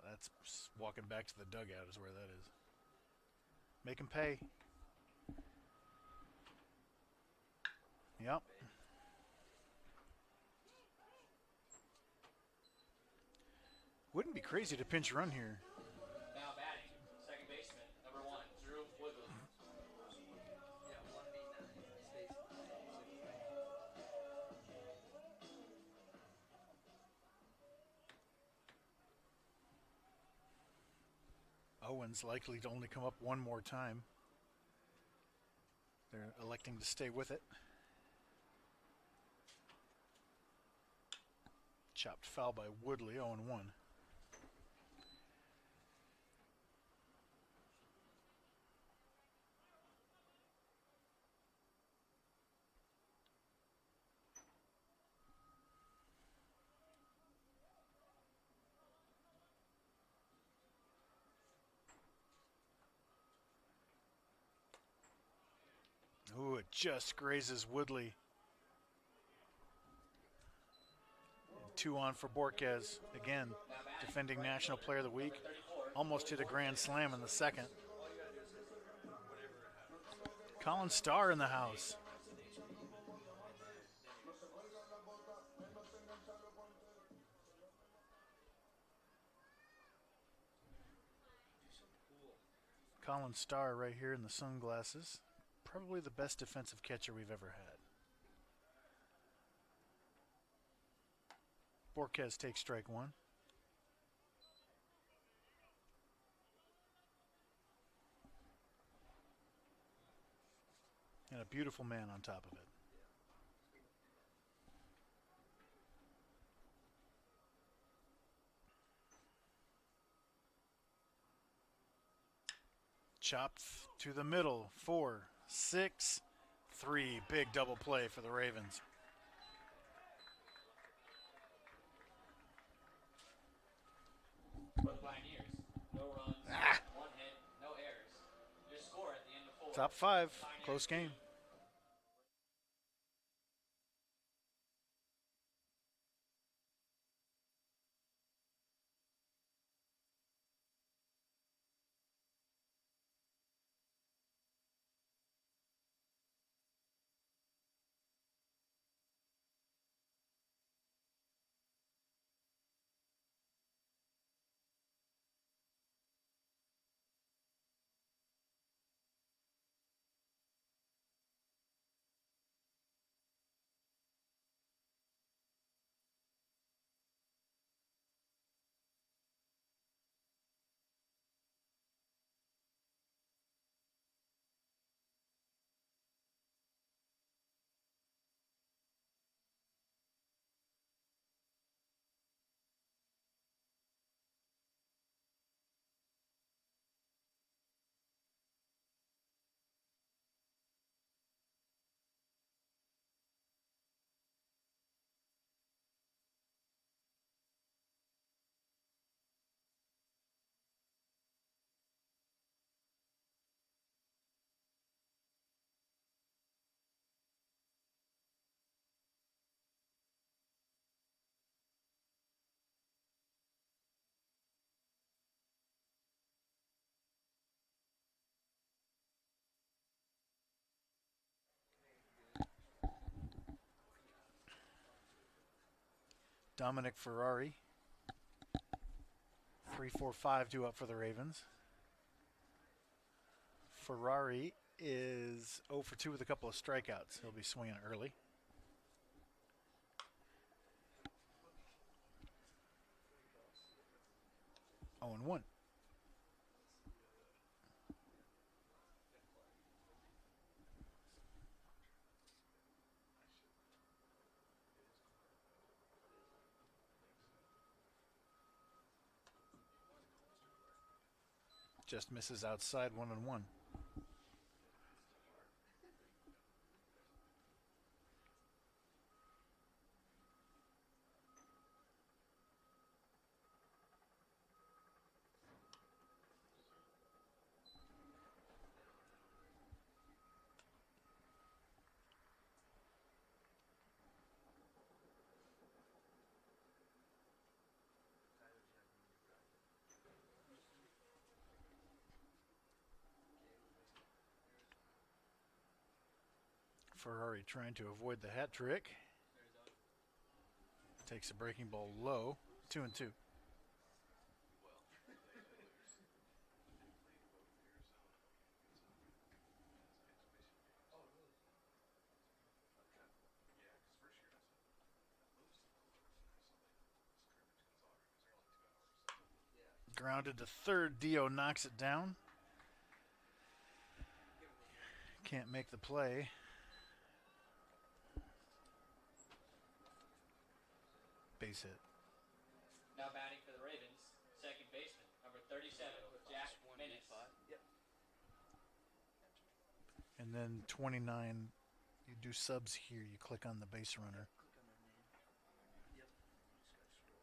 That's walking back to the dugout is where that is. Make him pay. Yep. Wouldn't be crazy to pinch run here. Now batting, second baseman, number 1, Drew Woodley. Yeah, 1v9. Space 9. Owens likely to only come up one more time. They're electing to stay with it. Chopped foul by Woodley, 0-1. Ooh, it just grazes Woodley. 2 on for Borquez. Again, defending National Player of the Week. Almost hit a grand slam in the second. Colin Starr in the house. Colin Starr right here in the sunglasses. Probably the best defensive catcher we've ever had. Borquez takes strike 1. And a beautiful man on top of it. Chopped to the middle. 4, 6, 3. Big double play for the Ravens. For the Pioneers, no runs, 1 hit, no errors. Your score at the end of 4. Top 5. Pioneers Close game. Dominic Ferrari. 3-4-5 due up for the Ravens. Ferrari is 0 for 2 with a couple of strikeouts. He'll be swinging early. Oh and 1. Just misses outside 1 and 1. Ferrari trying to avoid the hat trick. Takes a breaking ball low. 2 and 2. Grounded to third. Dio knocks it down. Can't make the play. Base hit. Now batting for the Ravens, second baseman, number 37, Jack Minnis. Yep. And then 29, you do subs here. You click on the base runner. Click on their name. Yep. Just gotta scroll.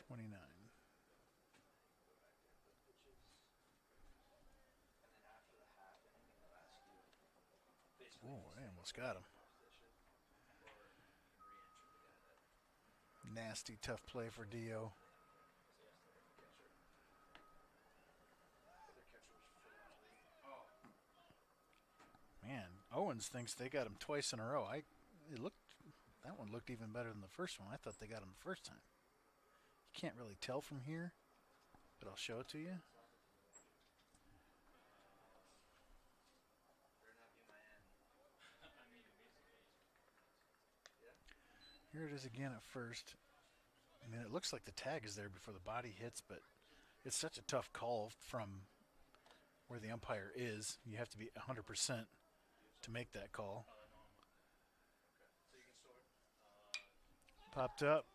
29. And then after the half inning, they'll ask you basically Oh, I almost got him. position, or you can re-enter the guy that. Nasty, tough play for Dio. Their catcher was full on. Man, Owens thinks they got him twice in a row. That one looked even better than the first one. I thought they got him the first time. You can't really tell from here, but I'll show it to you. Better not be Miami. Here it is again at first. I mean, it looks like the tag is there before the body hits, but it's such a tough call from where the umpire is. You have to be 100% to make that call. So you can store. Popped up.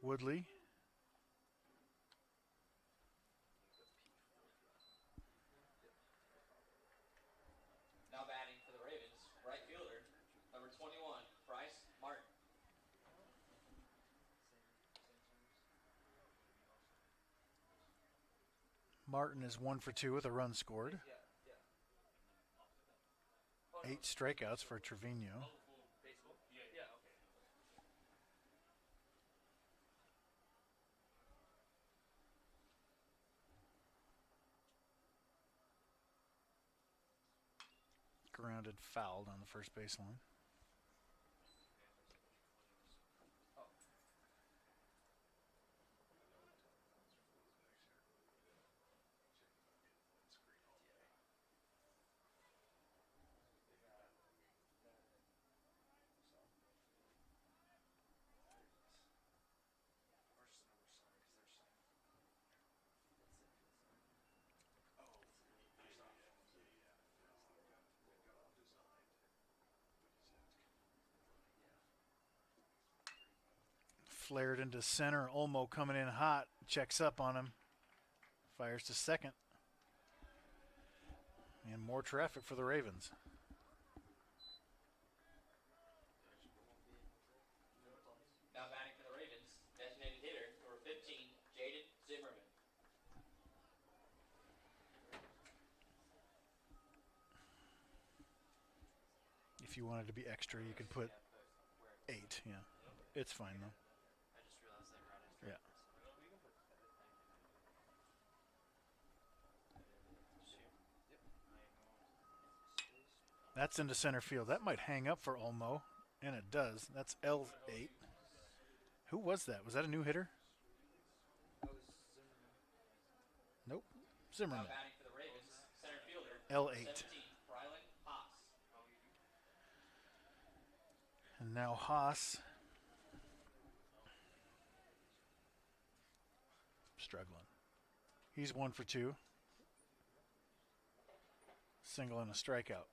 Woodley. Now batting for the Ravens, right fielder, number 21, Bryce Martin. Martin is 1 for 2 with a run scored. Yeah. 8 strikeouts for Trevino. Baseball? Yeah, okay. Grounded, fouled on the first baseline. Flared into center. Olmo coming in hot. Checks up on him. Fires to second. And more traffic for the Ravens. Now batting for the Ravens, designated hitter, number 15, Jaden Zimmerman. If you wanted to be extra, you could put 8. Yeah, it's fine though. I just realized they ran it. Yeah. That's into center field. That might hang up for Olmo, and it does. That's L8. Who was that? Was that a new hitter? That was Zimmerman. Nope. Now Zimmerman. batting for the Ravens, center fielder, L8. 17, Brylan Haas. And now Haas. Struggling. He's 1 for 2. Single and a strikeout.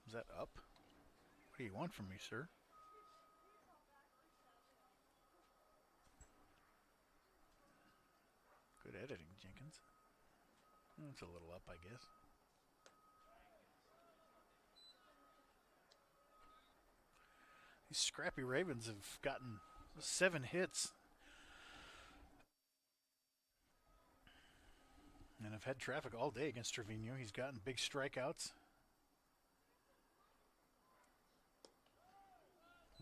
Is that up? What do you want from me, sir? Good editing, Jenkins. It's a little up, I guess. These scrappy Ravens have gotten 7 hits. And have had traffic all day against Trevino. He's gotten big strikeouts.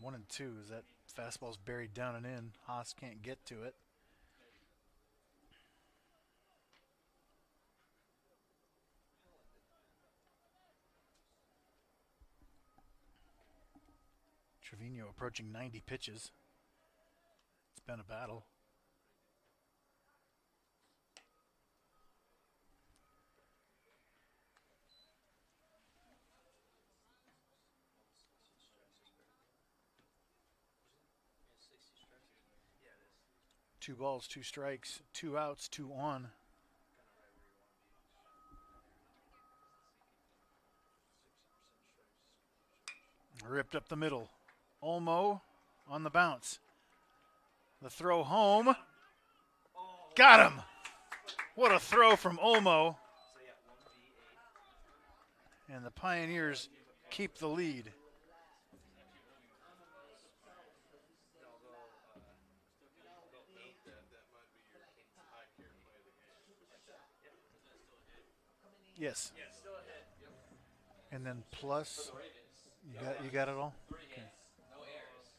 1 and 2 is that fastball's buried down and in. Haas can't get to it. Trevino approaching 90 pitches. It's been a battle. Yeah, 60 strikes. Yeah, it is. 2 balls, 2 strikes, 2 outs, 2 on. Kind of right where you want to be. 60% strikes. Ripped up the middle. Olmo on the bounce. The throw home. Got him! What a throw from Olmo. So yeah, 1v8. And the Pioneers keep the lead. They'll go 8. That might be your eye care play of the game. Yes. Yeah, still a hit. Yep. And then plus, For the Ravens, you got it all? 3 hits, no errors.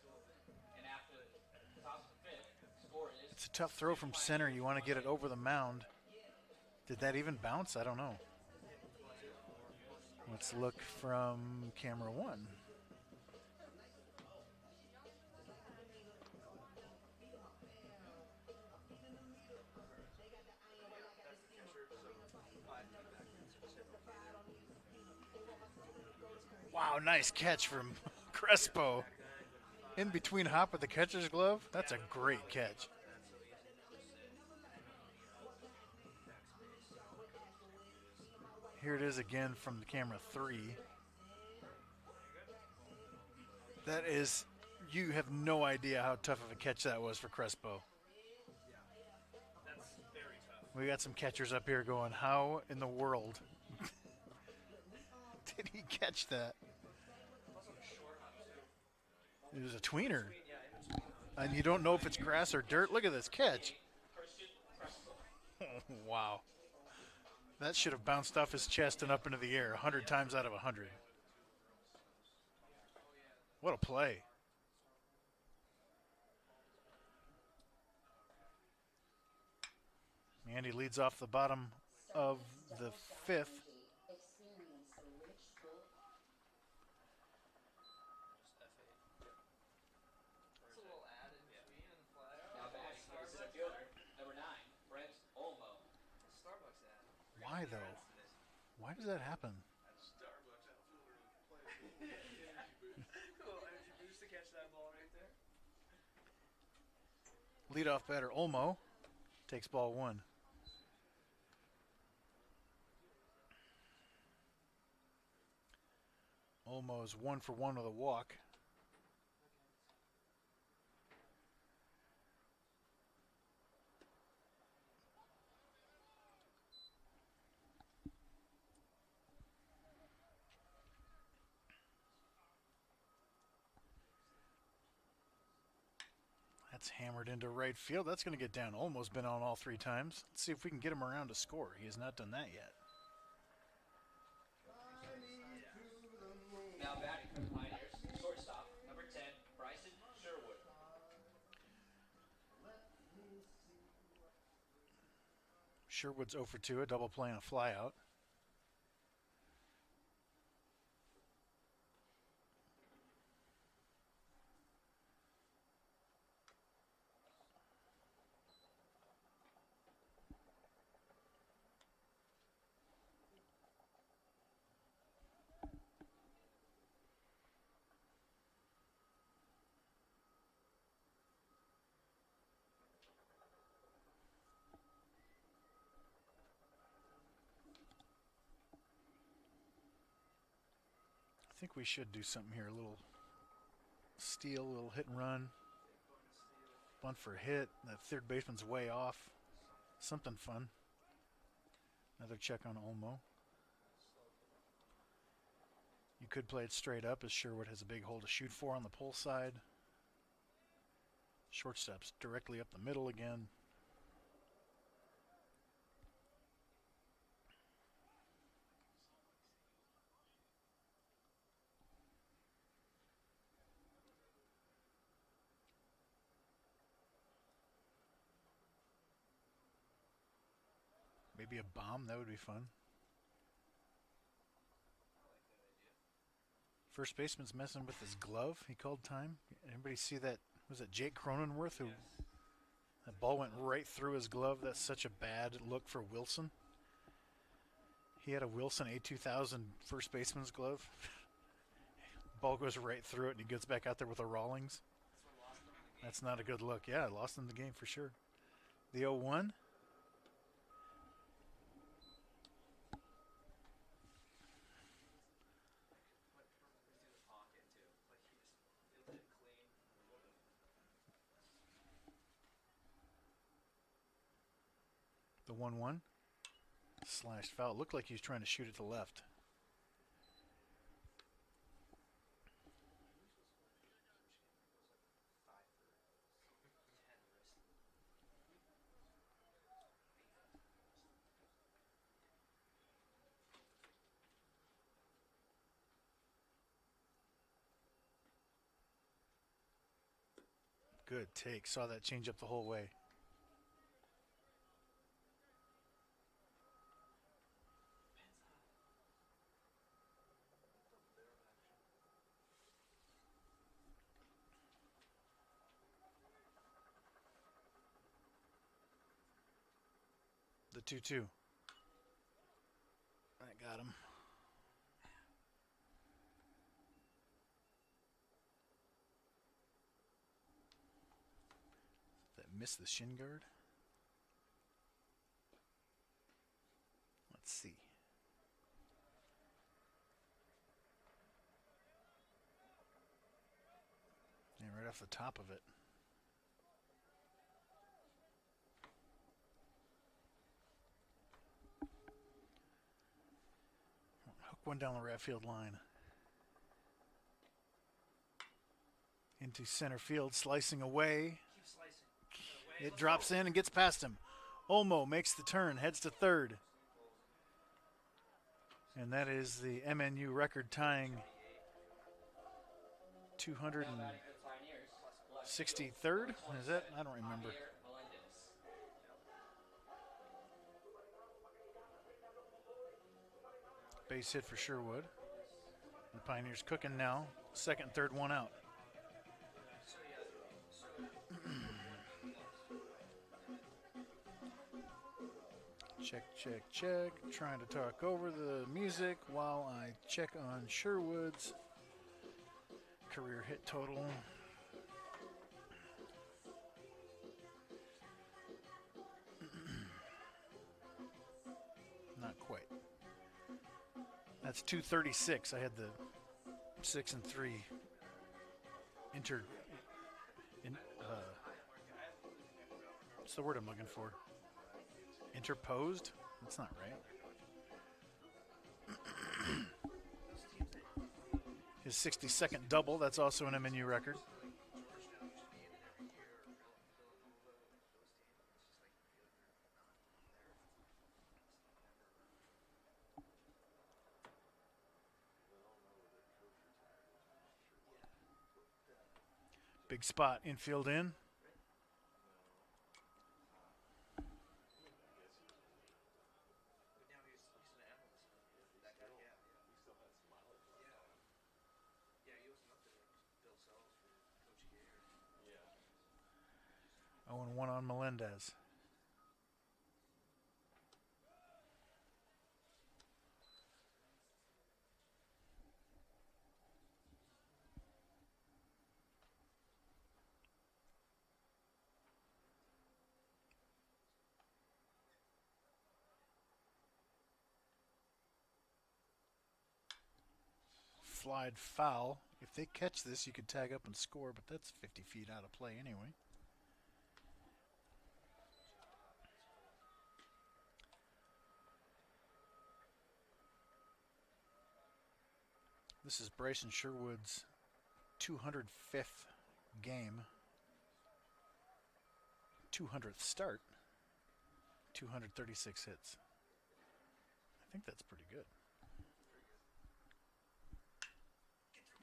And after the top of the 5th, score is It's a tough throw from center. You want to get it over the mound. Did that even bounce? I don't know. Let's look from camera 1. Wow, nice catch from Crespo. In between hop with the catcher's glove. That's a great catch. Here it is again from the camera 3. That is, you have no idea how tough of a catch that was for Crespo. That's very tough. We got some catchers up here going, how in the world did he catch that? Also short hop too. It was a tweener. Yeah, in between. And you don't know if it's grass or dirt. Look at this catch. Christian Crespo. Wow. That should have bounced off his chest and up into the air 100 times out of 100. What a play. Andy leads off the bottom of the 5th. It's a little ad in between and flag. Now batting for the center fielder, number 9, Brent Olmo. Starbucks ad. Why though? Why does that happen? Starbucks outfielder playing energy boost. Cool energy boost to catch that ball right there. Leadoff batter Olmo takes ball 1. Olmo is 1 for 1 with a walk. That's hammered into right field. That's going to get down. Olmo's been on all 3 times. Let's see if we can get him around to score. He has not done that yet. Now batting for the Pioneers, shortstop, number 10, Bryson Sherwood. Sherwood's 0 for 2, a double play and a flyout. I think we should do something here. A little steal, a little hit and run. Bunt for a hit. That third baseman's way off. Something fun. Another check on Olmo. You could play it straight up as Sherwood has a big hole to shoot for on the pull side. Shortstop's directly up the middle again. Maybe a bomb, that would be fun. First baseman's messing with his glove. He called time. Anybody see that? Was it Jake Cronenworth who that ball went right through his glove? That's such a bad look for Wilson. He had a Wilson A2000 first baseman's glove. Ball goes right through it and he gets back out there with a Rawlings. That's not a good look. Yeah, I lost him the game for sure. The 0-1. The 1-1. Slashed foul. It looked like he was trying to shoot it to left. Good take. Saw that change up the whole way. The 2-2. I got him. That missed the shin guard. Let's see. Yeah, right off the top of it. One down the right field line. Into center field, slicing away. It drops in and gets past him. Olmo makes the turn, heads to third. And that is the MNU record tying 263rd? Is that? I don't remember. Base hit for Sherwood. The Pioneers cooking now. Second, third, one out. Check, check, check. Trying to talk over the music while I check on Sherwood's career hit total. Not quite. That's 236. I had the 6 and 3 what's the word I'm looking for? Interposed? That's not right. His 62nd double. That's also an MNU record. Big spot, infield in. 0-1 on Melendez. Flied foul. If they catch this, you could tag up and score, but that's 50 feet out of play anyway. This is Bryson Sherwood's 205th game, 200th start, 236 hits. I think that's pretty good.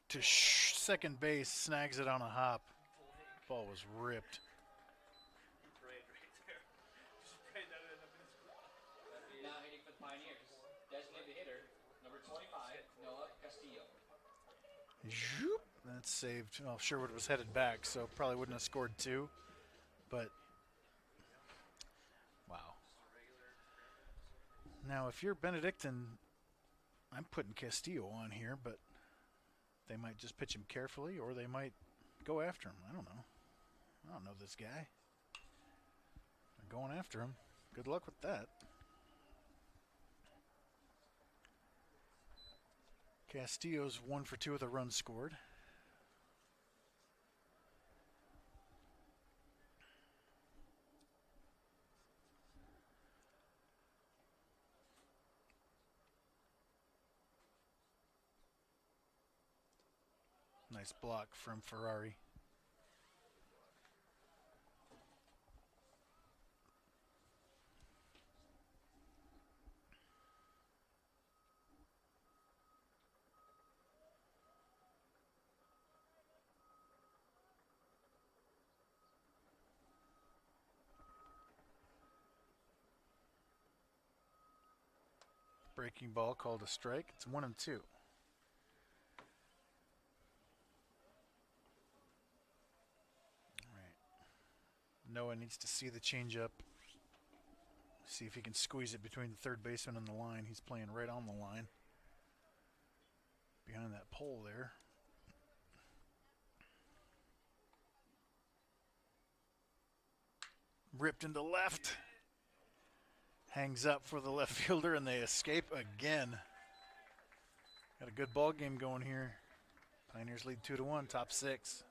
To second base, snags it on a hop. Ball was ripped. He prayed right there. Just prayed that would end up in his glove. Now hitting for the Pioneers, designated hitter, number 25, Noah Castillo. Zoop. That's saved. Well, Sherwood was headed back, so probably wouldn't have scored two. But, wow. Now, if you're Benedictine, I'm putting Castillo on here, but they might just pitch him carefully, or they might go after him. I don't know. I don't know this guy. They're going after him. Good luck with that. Castillo's 1 for 2 with a run scored. Nice block from Ferrari. Breaking ball called a strike. It's 1-2. Noah needs to see the changeup, see if he can squeeze it between the third baseman and the line. He's playing right on the line, behind that pole there. Ripped into left. Hangs up for the left fielder, and they escape again. Got a good ball game going here. Pioneers lead 2-1, top 6.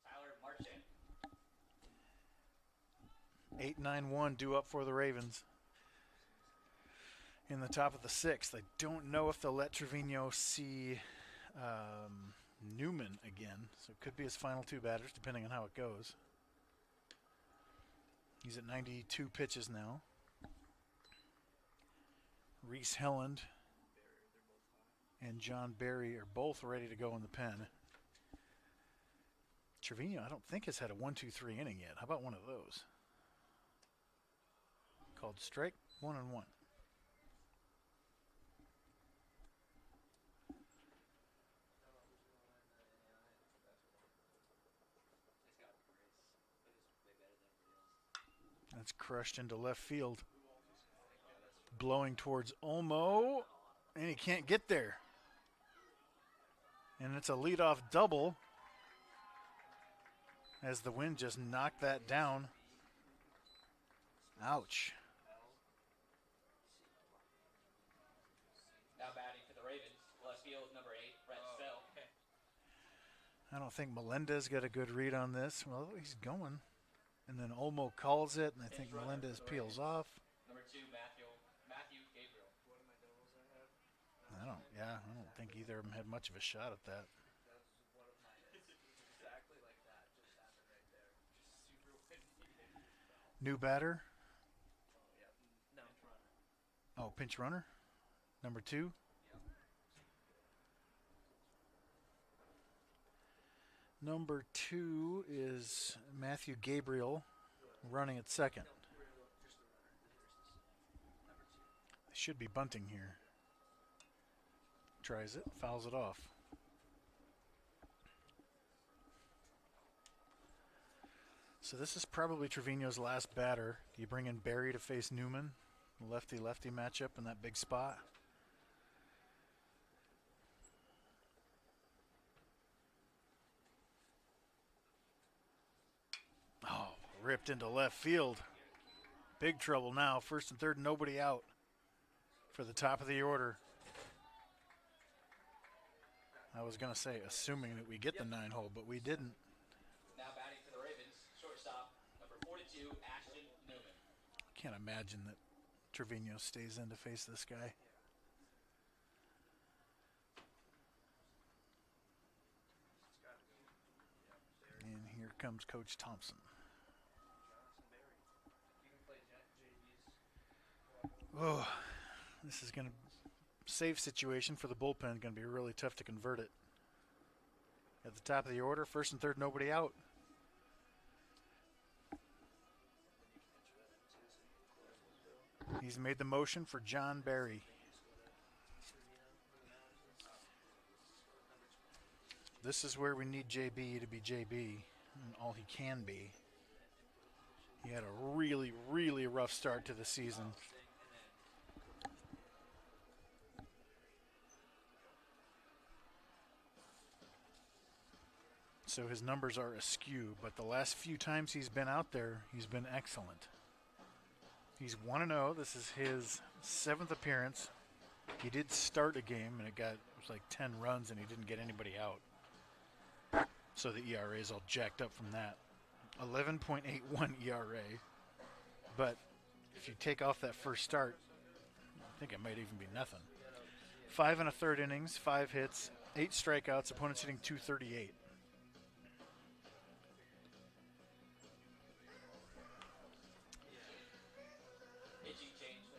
Tyler Marchand. 8-9-1 due up for the Ravens. In the top of the 6th. I don't know if they'll let Trevino see Newman again. So it could be his final 2 batters, depending on how it goes. He's at 92 pitches now. Reese Helland and John Barry are both ready to go in the pen. Trevino, I don't think, has had a 1-2-3 inning yet. How about one of those? Called strike, 1-1. That's crushed into left field. Blowing towards Olmo, and he can't get there. And it's a leadoff double as the wind just knocked that down. Ouch. Now batting for the Ravens, left field number 8, Brett Spell. I don't think Melendez got a good read on this. Well, he's going. And then Olmo calls it, and I think Melendez peels off. Number 2, Matthew Gabriel. What are my doubles I have? I don't think either of them had much of a shot at that. That was one of my hits. Exactly like that. Just happened right there. Super windy. New batter. Oh, yeah. No. Oh, pinch runner. Number 2. Number 2 is Matthew Gabriel running at second. They should be bunting here. Tries it, fouls it off. So this is probably Trevino's last batter. Do you bring in Barry to face Newman? Lefty-lefty matchup in that big spot. Oh, ripped into left field. Big trouble now. First and third, nobody out for the top of the order. I was going to say, assuming that we get the 9-hole, but we didn't. Now batting for the Ravens, shortstop, number 42, Ashton Newman. Can't imagine that Trevino stays in to face this guy. And here comes Coach Thompson. Oh, this is going to save situation for the bullpen. Going to be really tough to convert it. At the top of the order, first and third, nobody out. He's made the motion for John Barry. This is where we need JB to be JB and all he can be. He had a really, really rough start to the season. So his numbers are askew, but the last few times he's been out there, he's been excellent. He's 1-0. This is his 7th appearance. He did start a game, and it was like 10 runs, and he didn't get anybody out. So the ERA is all jacked up from that. 11.81 ERA. But if you take off that first start, I think it might even be nothing. 5 1/3 innings, 5 hits, 8 strikeouts, opponents hitting .238.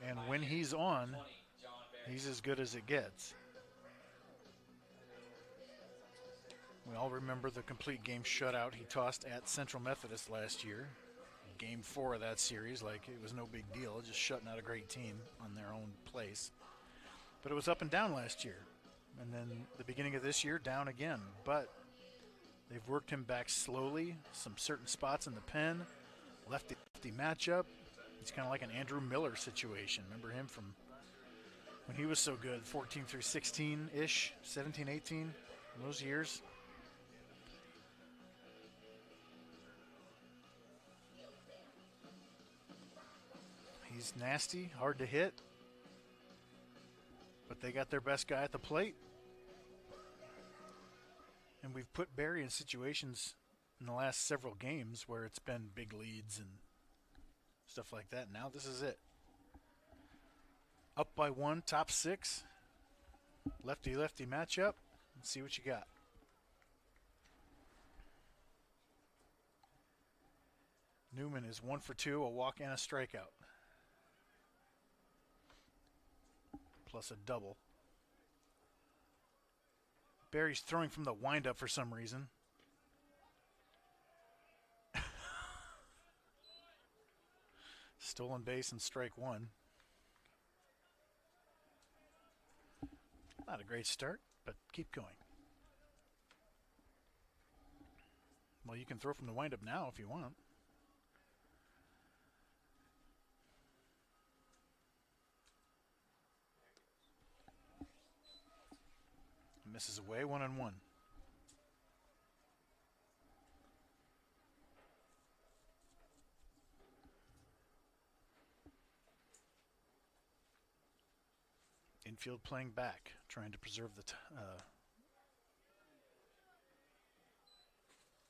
And when he's on, he's as good as it gets. We all remember the complete game shutout he tossed at Central Methodist last year. Game 4 of that series, like it was no big deal, just shutting out a great team on their own place. But it was up and down last year. And then the beginning of this year, down again. But they've worked him back slowly, some certain spots in the pen, lefty-lefty matchup. He's kind of like an Andrew Miller situation. Remember him from when he was so good, 14 through 16-ish, 17, 18, those years. He's nasty, hard to hit, but they got their best guy at the plate. And we've put Barry in situations in the last several games where it's been big leads and stuff like that. Now this is it. Up by 1, top 6. Lefty-lefty matchup. Let's see what you got. Newman is 1 for 2, a walk and a strikeout. Plus a double. Barry's throwing from the windup for some reason. Stolen base and strike 1. Not a great start, but keep going. Well, you can throw from the windup now if you want. Misses away, 1-1. Infield playing back, trying to preserve the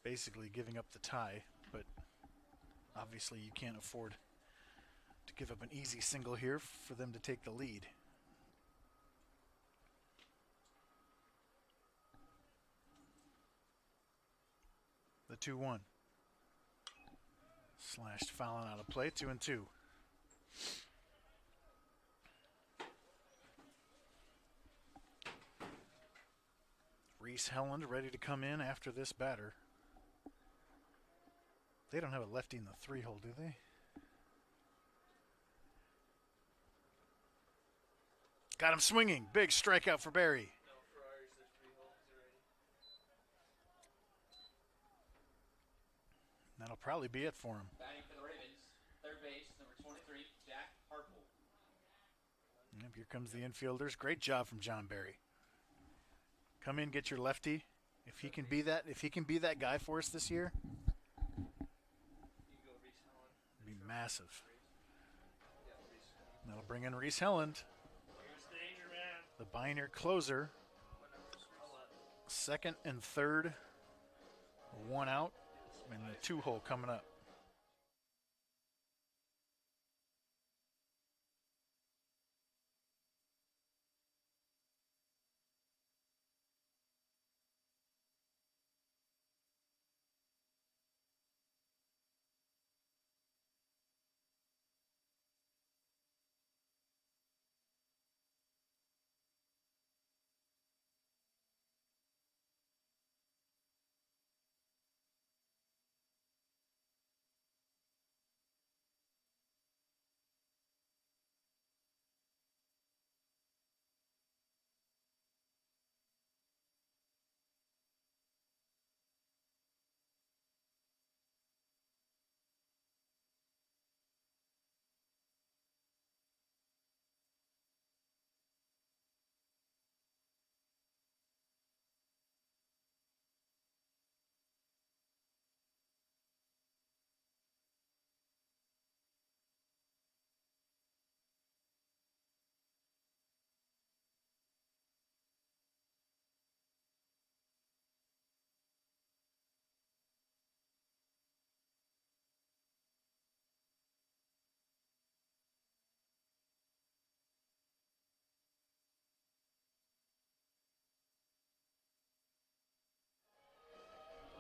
basically giving up the tie, but obviously you can't afford to give up an easy single here for them to take the lead. The 2-1. Slashed, fouling out of play, 2-2. Reese Helland ready to come in after this batter. They don't have a lefty in the 3-hole, do they? Got him swinging. Big strikeout for Barry. No Ferraris, there's 3 holes already. That'll probably be it for him. Batting for the Ravens, third base, number 23, Jack Harple. Yep, here comes the infielders. Great job from John Barry. Come in, get your lefty. If he can be that guy for us this year, You can go Reese Holland. it'd be massive. Yeah, Reese. That'll bring in Reese Helland, Here's the danger, man. the Biner closer. What number is Reese? Second and third, 1 out, and the 2-hole coming up.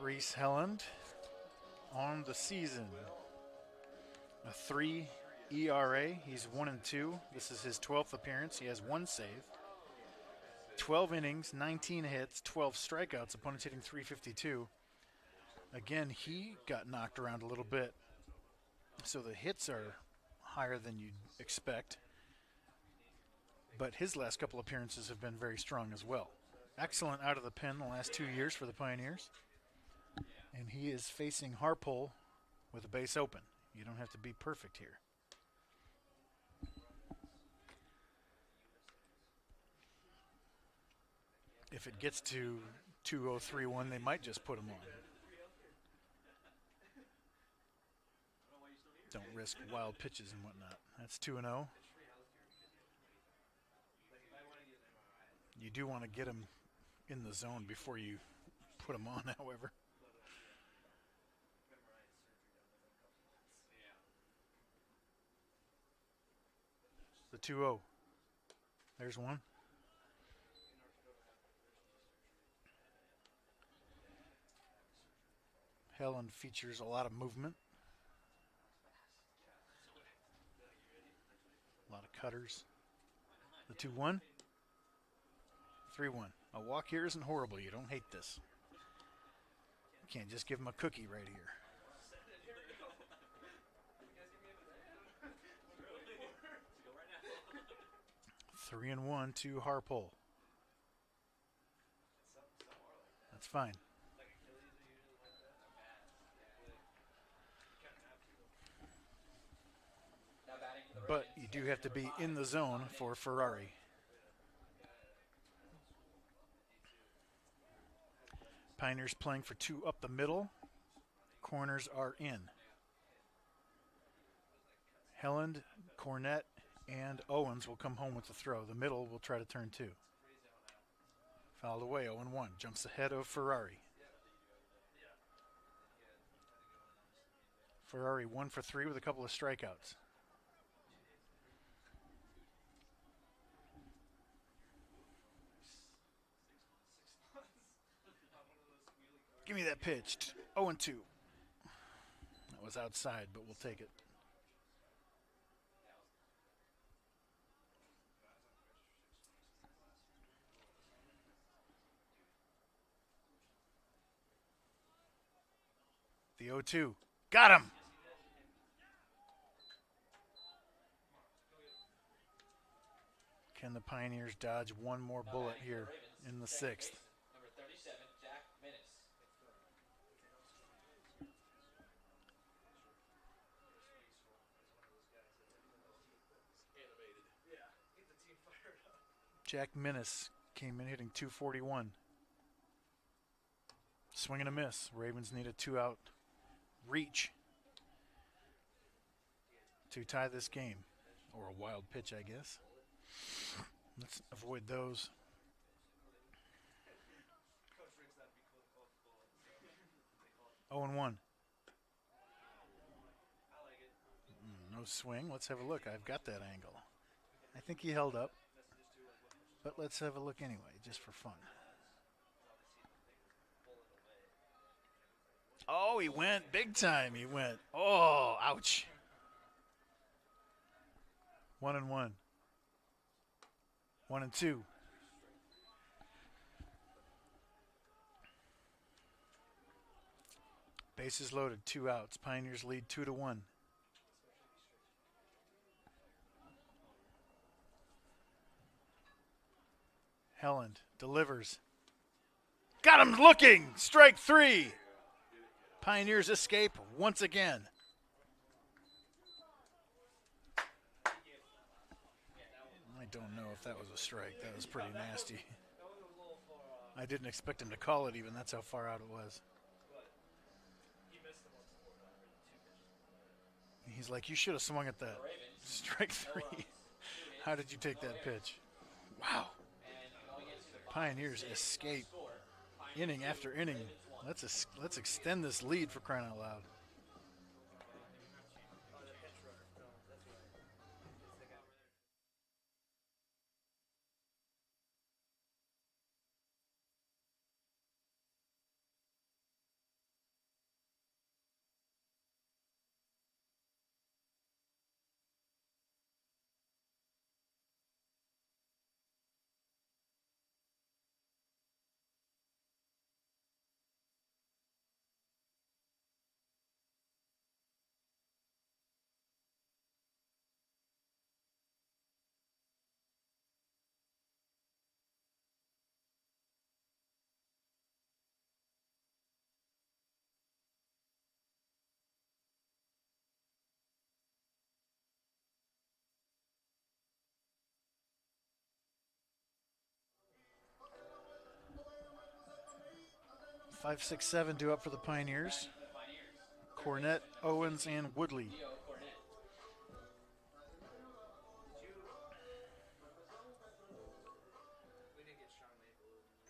Reese Helland on the season. A 3 ERA. He's 1-2. This is his 12th appearance. He has 1 save. 12 innings, 19 hits, 12 strikeouts. Opponents hitting .352. Again, he got knocked around a little bit, so the hits are higher than you'd expect. But his last couple appearances have been very strong as well. Excellent out of the pen the last 2 years for the Pioneers. And he is facing Harpole with a base open. You don't have to be perfect here. If it gets to 2-0-3-1, they might just put him on. Don't risk wild pitches and whatnot. That's 2-0. You do want to get him in the zone before you put him on, however. The 2-0. There's one. Helen features a lot of movement. A lot of cutters. The 2-1. 3-1. A walk here isn't horrible. You don't hate this. You can't just give him a cookie right here. 3-1 to Harpole. That's fine. But you do have to be in the zone for Ferrari. Pioneers playing for 2 up the middle. Corners are in. Helland, Cornett, and Owens will come home with the throw. The middle will try to turn 2. Fouled away, 0-1. Jumps ahead of Ferrari. Ferrari 1 for 3 with a couple of strikeouts. Give me that pitch. 0-2. That was outside, but we'll take it. The 0-2. Got him! Can the Pioneers dodge one more bullet here in the 6th? Number 37, Jack Minnis. Jack Minnis came in hitting 241. Swing and a miss. Ravens need a 2-out reach to tie this game. Or a wild pitch, I guess. Let's avoid those. Oh and 1. No swing. Let's have a look. I've got that angle. I think he held up. But let's have a look anyway, just for fun. Oh, he went big time. He went. Oh, ouch. 1-1. 1-2. Bases loaded, 2 outs. Pioneers lead 2-1. Helland delivers. Got him looking. Strike 3. Pioneers escape once again. I don't know if that was a strike. That was pretty nasty. I didn't expect him to call it even. That's how far out it was. He's like, you should have swung at that. Strike 3. How did you take that pitch? Wow. Pioneers escape inning after inning. Let's extend this lead for crying out loud. Five, six, seven due up for the Pioneers. Cornett, Owens, and Woodley. We didn't get Sean Maple either.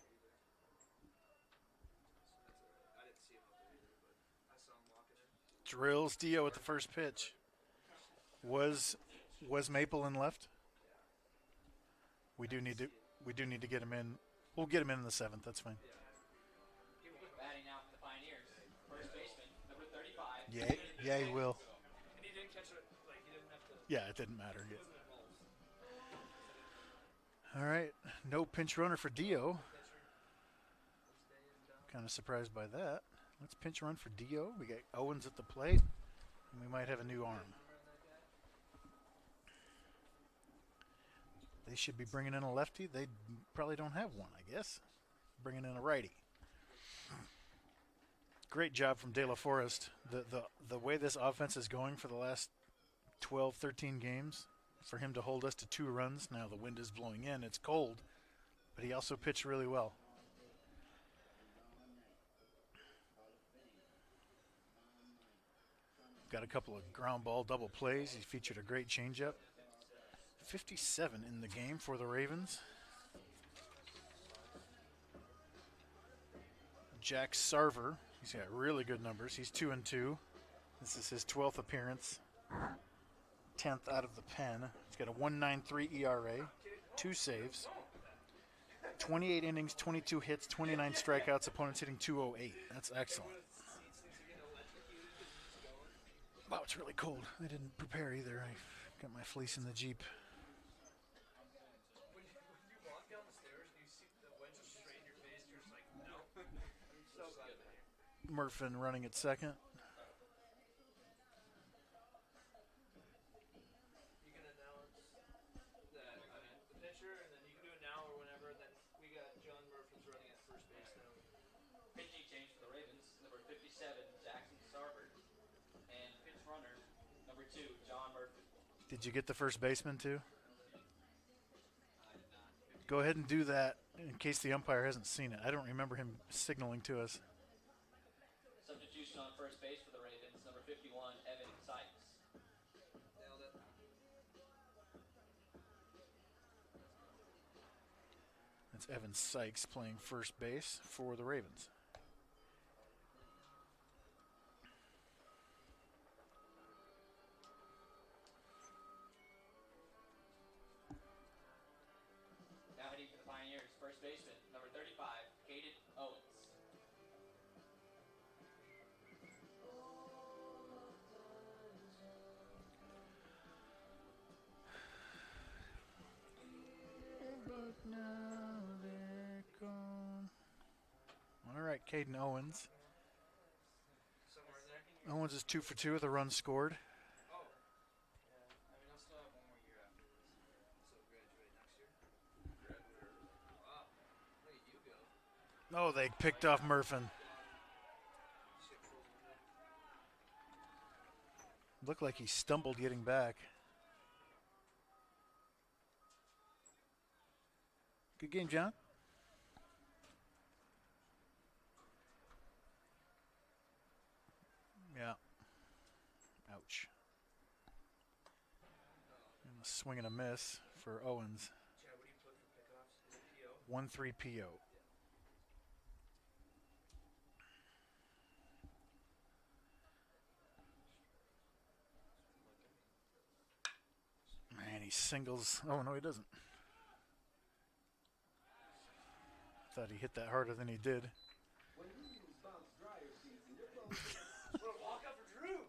I didn't see him up there either, but I saw him walking in. Drills Dio at the first pitch. Was Maple in left? We do need to get him in. We'll get him in the 7th. That's fine. Batting out for the Pioneers. First baseman, number 35. Yeah, he will. And he didn't catch it, like, he didn't have to. Yeah, it didn't matter yet. All right, no pinch runner for Dio. Kind of surprised by that. Let's pinch run for Dio. We got Owens at the plate, and we might have a new arm. They should be bringing in a lefty. They probably don't have one, I guess. Bringing in a righty. Great job from De La Forest. The way this offense is going for the last 12, 13 games, for him to hold us to 2 runs. Now the wind is blowing in. It's cold, but he also pitched really well. Got a couple of ground ball double plays. He featured a great changeup. 57 in the game for the Ravens. Jack Sarver, he's got really good numbers. He's 2-2. This is his 12th appearance, 10th out of the pen. He's got a 1.93 ERA, 2 saves, 28 innings, 22 hits, 29 strikeouts. Opponents hitting 208. That's excellent. Wow, it's really cold. I didn't prepare either. I got my fleece in the Jeep. When you walk down the stairs and you see the wind just straight in your face, you're just like, no. I'm so glad to hear. Murfin running at second. You can announce that the pitcher, and then you can do it now or whenever. Then we got John Murphy's running at first base now. Pitching change for the Ravens, number 57, Jackson Sarver. And pitch runner, number 2, John Murphy. Did you get the first baseman too? Go ahead and do that in case the umpire hasn't seen it. I don't remember him signaling to us. Substitution on first base for the Ravens, number 51, Evan Sykes. Nailed it. That's Evan Sykes playing first base for the Ravens. Now heading for the Pioneers, first baseman, number 35, Caden Owens. All right, Caden Owens. Somewhere in there. Owens is 2 for 2 with a run scored. Oh. Yeah. I mean, I'll still have one more year after this. So graduate next year. Graduate early. Wow. Look at you go. Oh, they picked off Murfin. Shit frozen in there. Looked like he stumbled getting back. Good game, John. Yeah. Ouch. And a swing and a miss for Owens. Chad, what do you put for pickoffs? Is it PO? 1-3 PO. Man, he singles. Oh, no, he doesn't. Thought he hit that harder than he did. When you use Bounce dryer sheets in your clothes, What a walk up for Drew!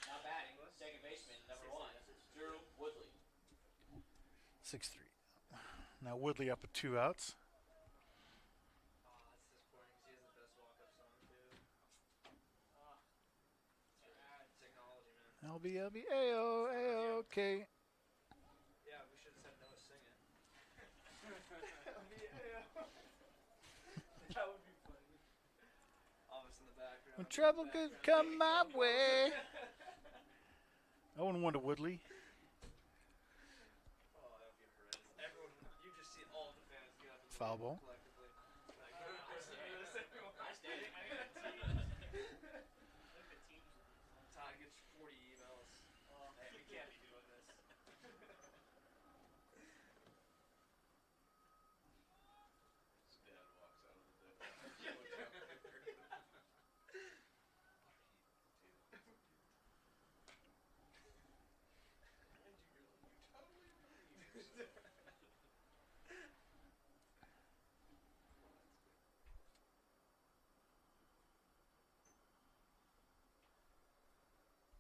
Now batting, second baseman, number 1, Drew Woodley. 6-3. Now Woodley up with 2 outs. Aw, that's disappointing because he has the best walk up song, too. Technology, man. LB, AO, A-OK. Yeah, we should have said Noah sing it. That would be funny. Elvis in the background. When trouble could come my way. 0-1 to Woodley. Oh, that would be horrendous. Everyone, you just see all the fans get up and Foul ball. collectively. Like, I stand this, everyone. I stand it. Todd gets 40 emails. Oh, man, we can't be doing this. His dad walks out of the door.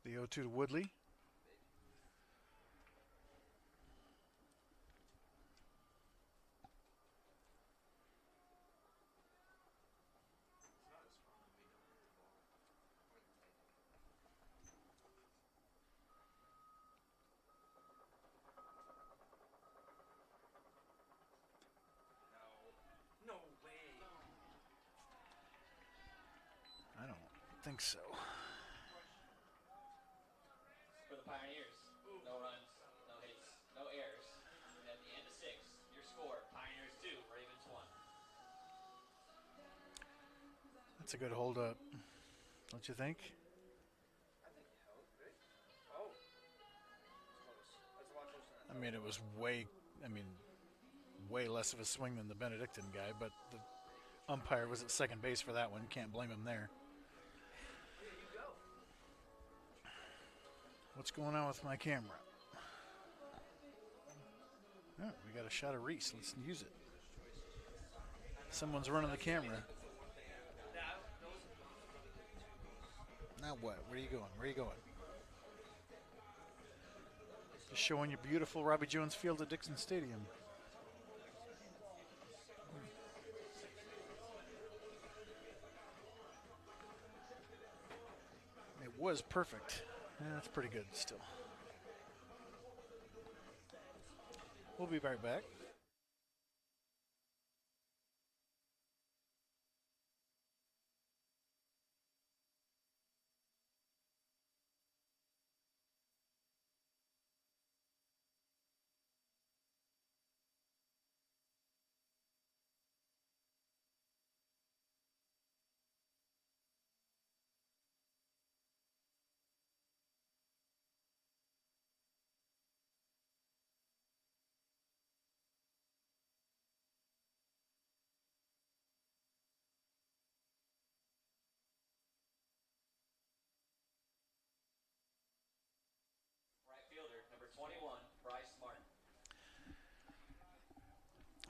The 0-2 to Woodley. It's not as fun when we don't hit the ball. No. No way. I don't think so. For the Pioneers, no runs, no hits, no errors. And at the end of 6, your score, Pioneers 2, Ravens 1. That's a good hold up. Don't you think? I I mean, it was way less of a swing than the Benedictine guy, but the umpire was at second base for that one. Can't blame him there. What's going on with my camera? Oh, we got a shot of Reese. Let's use it. Someone's running the camera. Now what? Where are you going? Where are you going? Just showing you beautiful Robbie Jones Field at Dixon Stadium. It was perfect. Yeah, that's pretty good still. We'll be right back. Right fielder, number 21, Bryce Martin.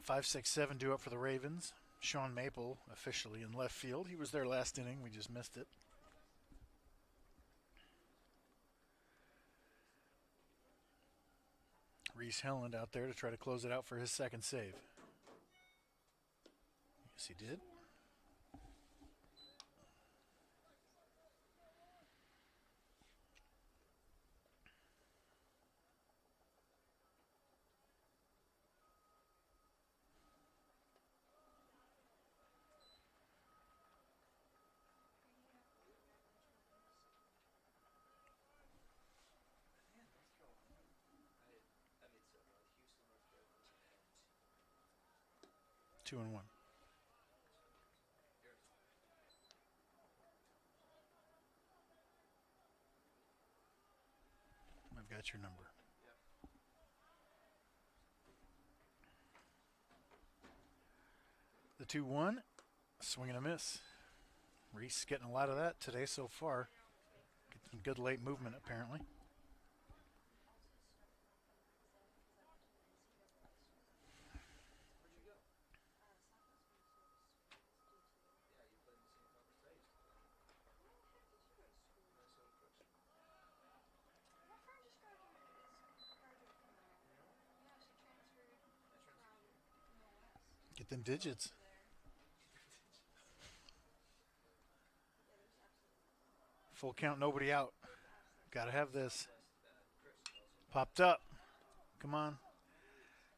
5-6-7 due up for the Ravens. Sean Maple officially in left field. He was there last inning. We just missed it. Reese Helland out there to try to close it out for his second save. Yes, he did. I made so Houston, North Carolina, and 2-1. I've got your number. The 2-1, swing and a miss. Reese getting a lot of that today so far. Getting good late movement apparently. where'd you go? Yeah, you played in the same conference I used to play. Minnesota Crooks. I transferred here. Get them digits. Full count, nobody out. Gotta have this. Popped up. Come on.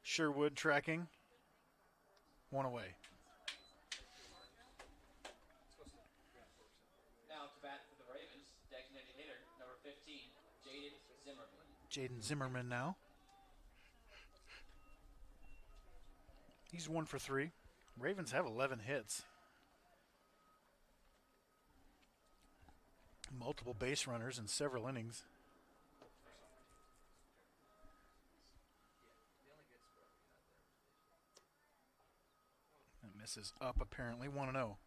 Sherwood tracking. One away. Now to bat for the Ravens, designated hitter, number 15, Jaden Zimmerman. Jaden Zimmerman now. He's 1 for 3. Ravens have 11 hits. Multiple base runners in several innings. That misses up apparently. 1-0.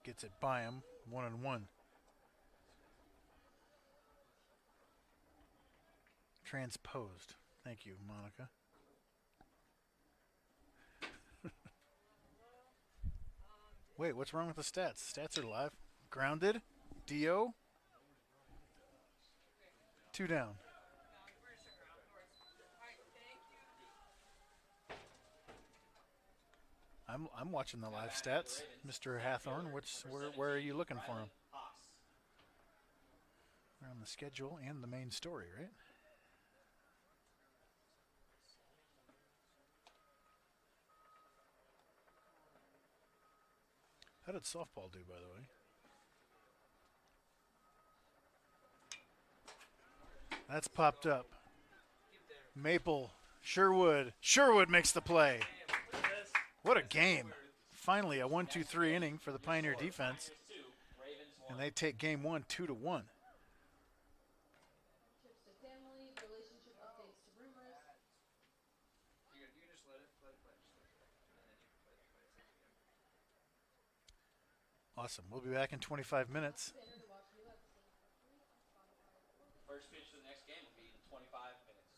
Gets it by him. 1-1. Transposed. Thank you, Monica. Wait, what's wrong with the stats? Stats are live. Grounded. Dio. 2 down. I'm watching the live stats, Mr. Hathorn. Where are you looking for him? We're on the schedule and the main story, right? How did softball do, by the way? That's popped up. Maple, Sherwood. Sherwood makes the play. What a game. Finally, a 1-2-3 inning for the Pioneer defense. Pioneers 2, Ravens 1. And they take game one 2-1. Trips to family, relationship updates to rumors. You can just let it play. Just let it play. And then you can play it again. Awesome. We'll be back in 25 minutes. Banner to watch new episodes for free on Spotify or First pitch for the next game will be in 25 minutes.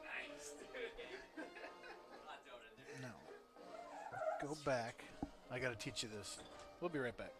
Nice, dude. I'm not doing it, dude. No. Go back. I got to teach you this. We'll be right back.